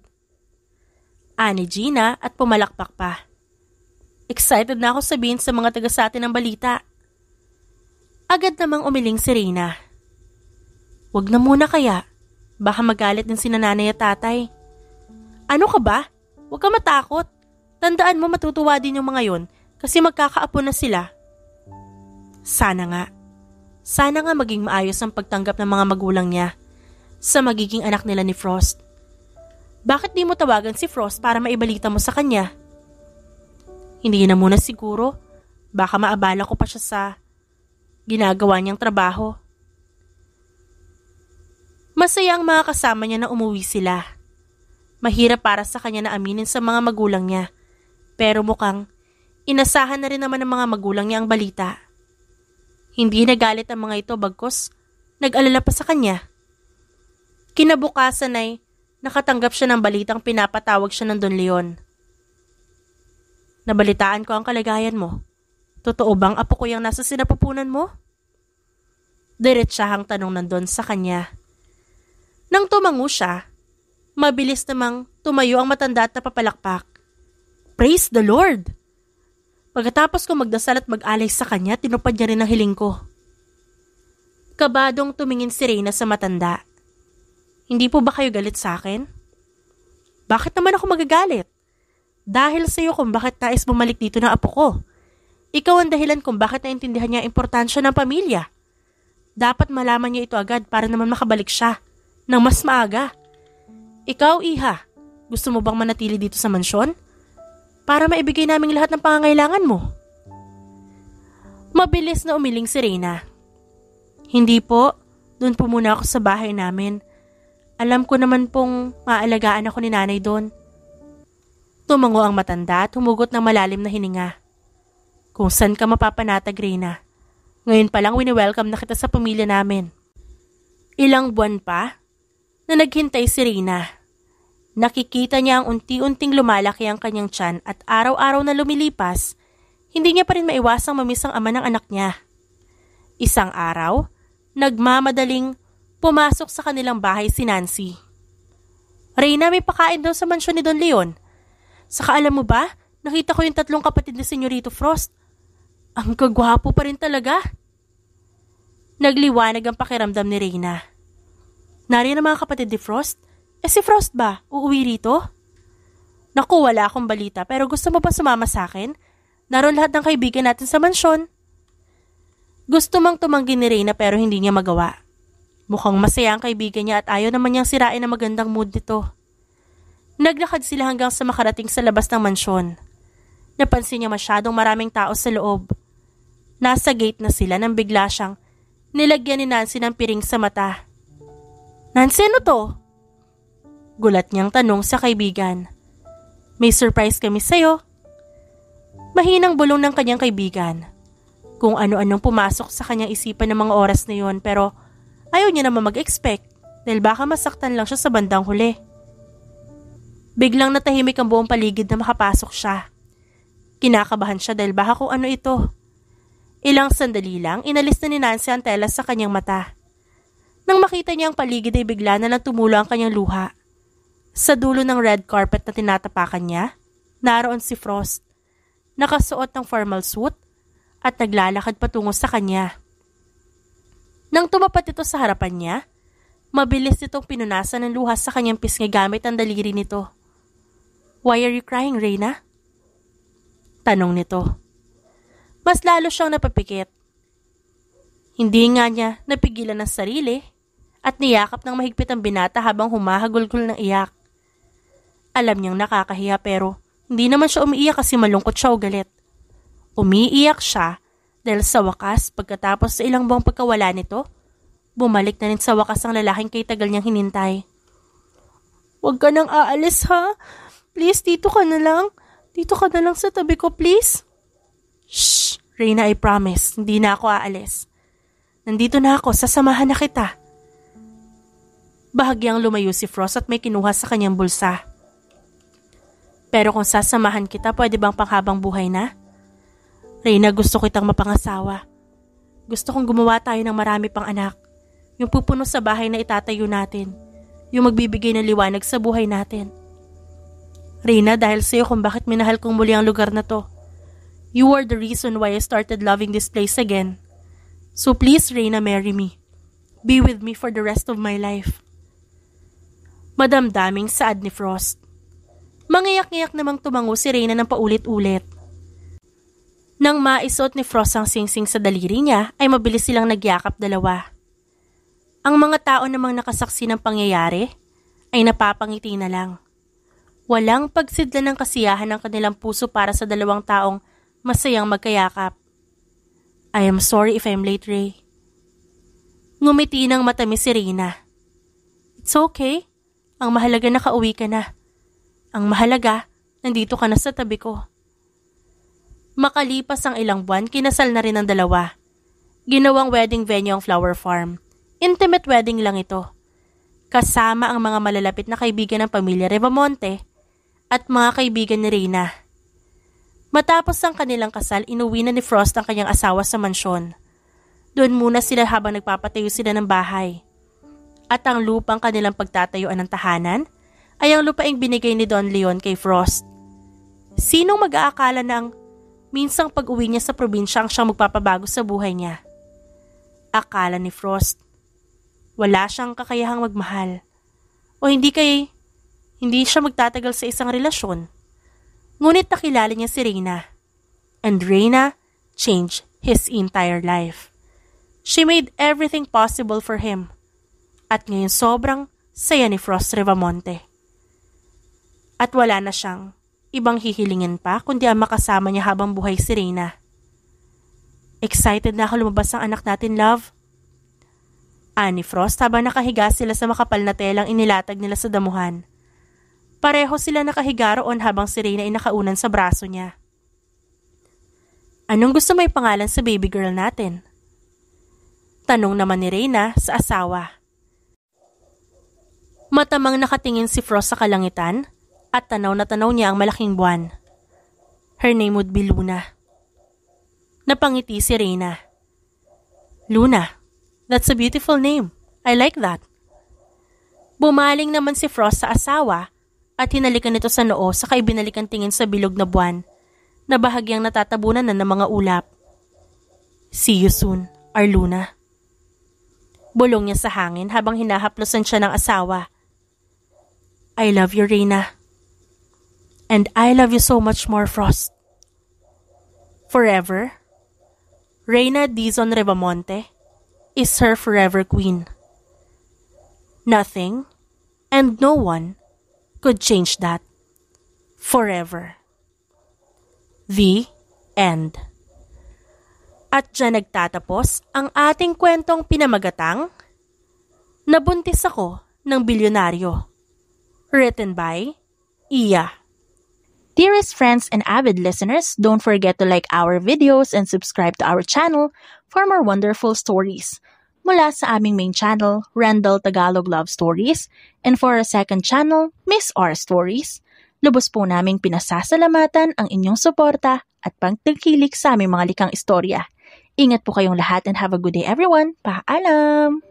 Ani Gina at pumalakpak pa. Excited na ako sabihin sa mga taga sa atin ng balita. Agad namang umiling si Reyna. Wag na muna kaya. Baka magalit din si nanay at tatay. Ano ka ba? Huwag ka matakot. Tandaan mo matutuwa din yung mga yon kasi magkakaapo na sila. Sana nga. Sana nga maging maayos ang pagtanggap ng mga magulang niya sa magiging anak nila ni Frost. Bakit di mo tawagan si Frost para maibalita mo sa kanya? Hindi na muna siguro. Baka maabala ko pa siya sa ginagawa niyang trabaho. Masaya ang mga kasama niya na umuwi sila. Mahirap para sa kanya na aminin sa mga magulang niya. Pero mukhang inasahan na rin naman ng mga magulang niya ang balita. Hindi nagalit ang mga ito bagkus nag-alala pa sa kanya. Kinabukasan ay nakatanggap siya ng balitang pinapatawag siya ng Don Leon. Nabalitaan ko ang kalagayan mo. Totoo bang apo ko yung nasa sinapupunan mo? Diretsahang tanong ng Don sa kanya. Nang tumango siya, mabilis namang tumayo ang matanda at napapalakpak. Praise the Lord! Pagkatapos ko magdasal at mag-alay sa kanya, tinupad niya rin ang hiling ko. Kabadong tumingin si Reyna sa matanda. Hindi po ba kayo galit sa akin? Bakit naman ako magagalit? Dahil sa iyo kung bakit nais bumalik dito ng apo ko. Ikaw ang dahilan kung bakit naintindihan niya ang importansya ng pamilya. Dapat malaman niya ito agad para naman makabalik siya ng mas maaga. Ikaw, Iha, gusto mo bang manatili dito sa mansyon? Para maibigay namin lahat ng pangangailangan mo. Mabilis na umiling si Reyna. Hindi po, doon po muna ako sa bahay namin. Alam ko naman pong maalagaan ako ni nanay doon. Tumango ang matanda at humugot ng malalim na hininga. Kung saan ka mapapanatag, Reyna. Ngayon pa lang wini-welcome na kita sa pamilya namin. Ilang buwan pa na naghintay si Reyna. Nakikita niya ang unti-unting lumalaki ang kanyang tiyan at araw-araw na lumilipas, hindi niya pa rin maiwasang mamiss ang ama ng anak niya. Isang araw, nagmamadaling pumasok sa kanilang bahay si Nancy. Reyna, may pakain daw sa mansyon ni Don Leon. Saka alam mo ba, nakita ko yung 3 kapatid ni Senyorito Frost. Ang kagwapo pa rin talaga. Nagliwanag ang pakiramdam ni Reyna. Nariyan ang mga kapatid ni Frost? Si Frost ba? Uuwi rito? Naku, wala akong balita pero gusto mo ba sumama sa akin? Naroon lahat ng kaibigan natin sa mansyon. Gusto mang tumanggi ni Reyna pero hindi niya magawa. Mukhang masaya ang kaibigan niya at ayaw naman niyang sirain ang magandang mood nito. Naglakad sila hanggang sa makarating sa labas ng mansyon. Napansin niya masyadong maraming tao sa loob. Nasa gate na sila nang bigla siyang nilagyan ni Nancy ng piring sa mata. Nancy, ano to? Gulat niyang tanong sa kaibigan. May surprise kami sa'yo. Mahinang bulong ng kanyang kaibigan. Kung ano-anong pumasok sa kanyang isipan ng mga oras na yon pero ayaw niya naman mag-expect dahil baka masaktan lang siya sa bandang huli. Biglang natahimik ang buong paligid na makapasok siya. Kinakabahan siya dahil baka kung ano ito. Ilang sandali lang, inalis na ni Nancy ang tela sa kanyang mata. Nang makita niya ang paligid ay bigla na lang tumulo ang kanyang luha. Sa dulo ng red carpet na tinatapakan niya, naroon si Frost. Nakasuot ng formal suit at naglalakad patungo sa kanya. Nang tumapat ito sa harapan niya, mabilis itong pinunasan ng luha sa kanyang pisngi gamit ang daliri nito. Why are you crying, Reyna? Tanong nito. Mas lalo siyang napapikit. Hindi nga niya napigilan ng sarili at niyakap ng mahigpit ang binata habang humahagulgol ng iyak. Alam niyang nakakahiya pero hindi naman siya umiiyak kasi malungkot siya o galit. Umiiyak siya dahil sa wakas pagkatapos sa ilang buwang pagkawala nito, bumalik na rin sa wakas ang lalaking kay tagal niyang hinintay. Huwag ka nang aalis ha? Please, dito ka na lang. Dito ka na lang sa tabi ko, please. Shh, Reyna, I promise, hindi na ako aalis. Nandito na ako, sasamahan na kita. Bahagyang lumayo si Frost at may kinuha sa kanyang bulsa. Pero kung sasamahan kita, pwede bang panghabang buhay na? Reyna, gusto kitang mapangasawa. Gusto kong gumawa tayo ng marami pang anak. Yung pupuno sa bahay na itatayo natin. Yung magbibigay ng liwanag sa buhay natin. Reyna, dahil sa'yo kung bakit minahal kong muli ang lugar na to. You are the reason why I started loving this place again. So please, Reyna, marry me. Be with me for the rest of my life. Madamdaming saad ni Frost. Mangiyak-ngiyak namang tumango si Reyna ng paulit-ulit. Nang maisuot ni Frost ang singsing sa daliri niya, ay mabilis silang nagyakap dalawa. Ang mga tao namang nakasaksi ng pangyayari ay napapangiti na lang. Walang pagsidlan ng kasiyahan ng kanilang puso para sa dalawang taong masayang magkayakap. I am sorry if I'm late, Ray. Ngumiti ng matamis si Reyna. It's okay. Ang mahalaga nakauwi ka na. Ang mahalaga, nandito ka na sa tabi ko. Makalipas ang ilang buwan, kinasal na rin ang dalawa. Ginawang wedding venue ang Flower Farm. Intimate wedding lang ito. Kasama ang mga malalapit na kaibigan ng pamilya Revamonte at mga kaibigan ni Reyna. Matapos ang kanilang kasal, inuwi na ni Frost ang kanyang asawa sa mansyon. Doon muna sila habang nagpapatayo sila ng bahay. At ang lupang kanilang pagtatayuan ng tahanan ay ang lupaing binigay ni Don Leon kay Frost. Sinong mag-aakala na ang minsang pag-uwi niya sa probinsya ang siyang magpapabago sa buhay niya? Akala ni Frost, wala siyang kakayahang magmahal. O hindi siya magtatagal sa isang relasyon. Ngunit nakilala niya si Reyna. And Reyna changed his entire life. She made everything possible for him. At ngayon sobrang saya ni Frost Revamonte. At wala na siyang ibang hihilingin pa kundi ang makasama niya habang buhay si Reyna. Excited na ako lumabas ang anak natin, love. Ani Frost habang nakahiga sila sa makapal na telang inilatag nila sa damuhan. Pareho sila nakahiga roon habang si Reyna ay nakaunan sa braso niya. Anong gusto mo ipangalan sa baby girl natin? Tanong naman ni Reyna sa asawa. Matamang nakatingin si Frost sa kalangitan at tanaw na tanaw niya ang malaking buwan. Her name would be Luna. Napangiti si Reyna. Luna, that's a beautiful name. I like that. Bumaling naman si Frost sa asawa at hinalikan nito sa noo saka ibinalikan tingin sa bilog na buwan na bahagyang natatabunan na ng mga ulap. See you soon, our Luna. Bulong niya sa hangin habang hinahaplosan siya ng asawa. I love you, Reyna. And I love you so much more, Frost. Forever, Reyna Dizon Revamonte is her forever queen. Nothing and no one could change that. Forever. The end. At dyan nagtatapos ang ating kwentong pinamagatang Nabuntis Ako ng Bilyonaryo. Written by Iya. Dearest friends and avid listeners, don't forget to like our videos and subscribe to our channel for more wonderful stories. Mula sa aming main channel, Randall Tagalog Love Stories, and for our second channel, Miss R Stories, lubos po naming pinasasalamatan ang inyong suporta at pagtangkilik sa aming mga likhang istorya. Ingat po kayong lahat and have a good day everyone. Paalam!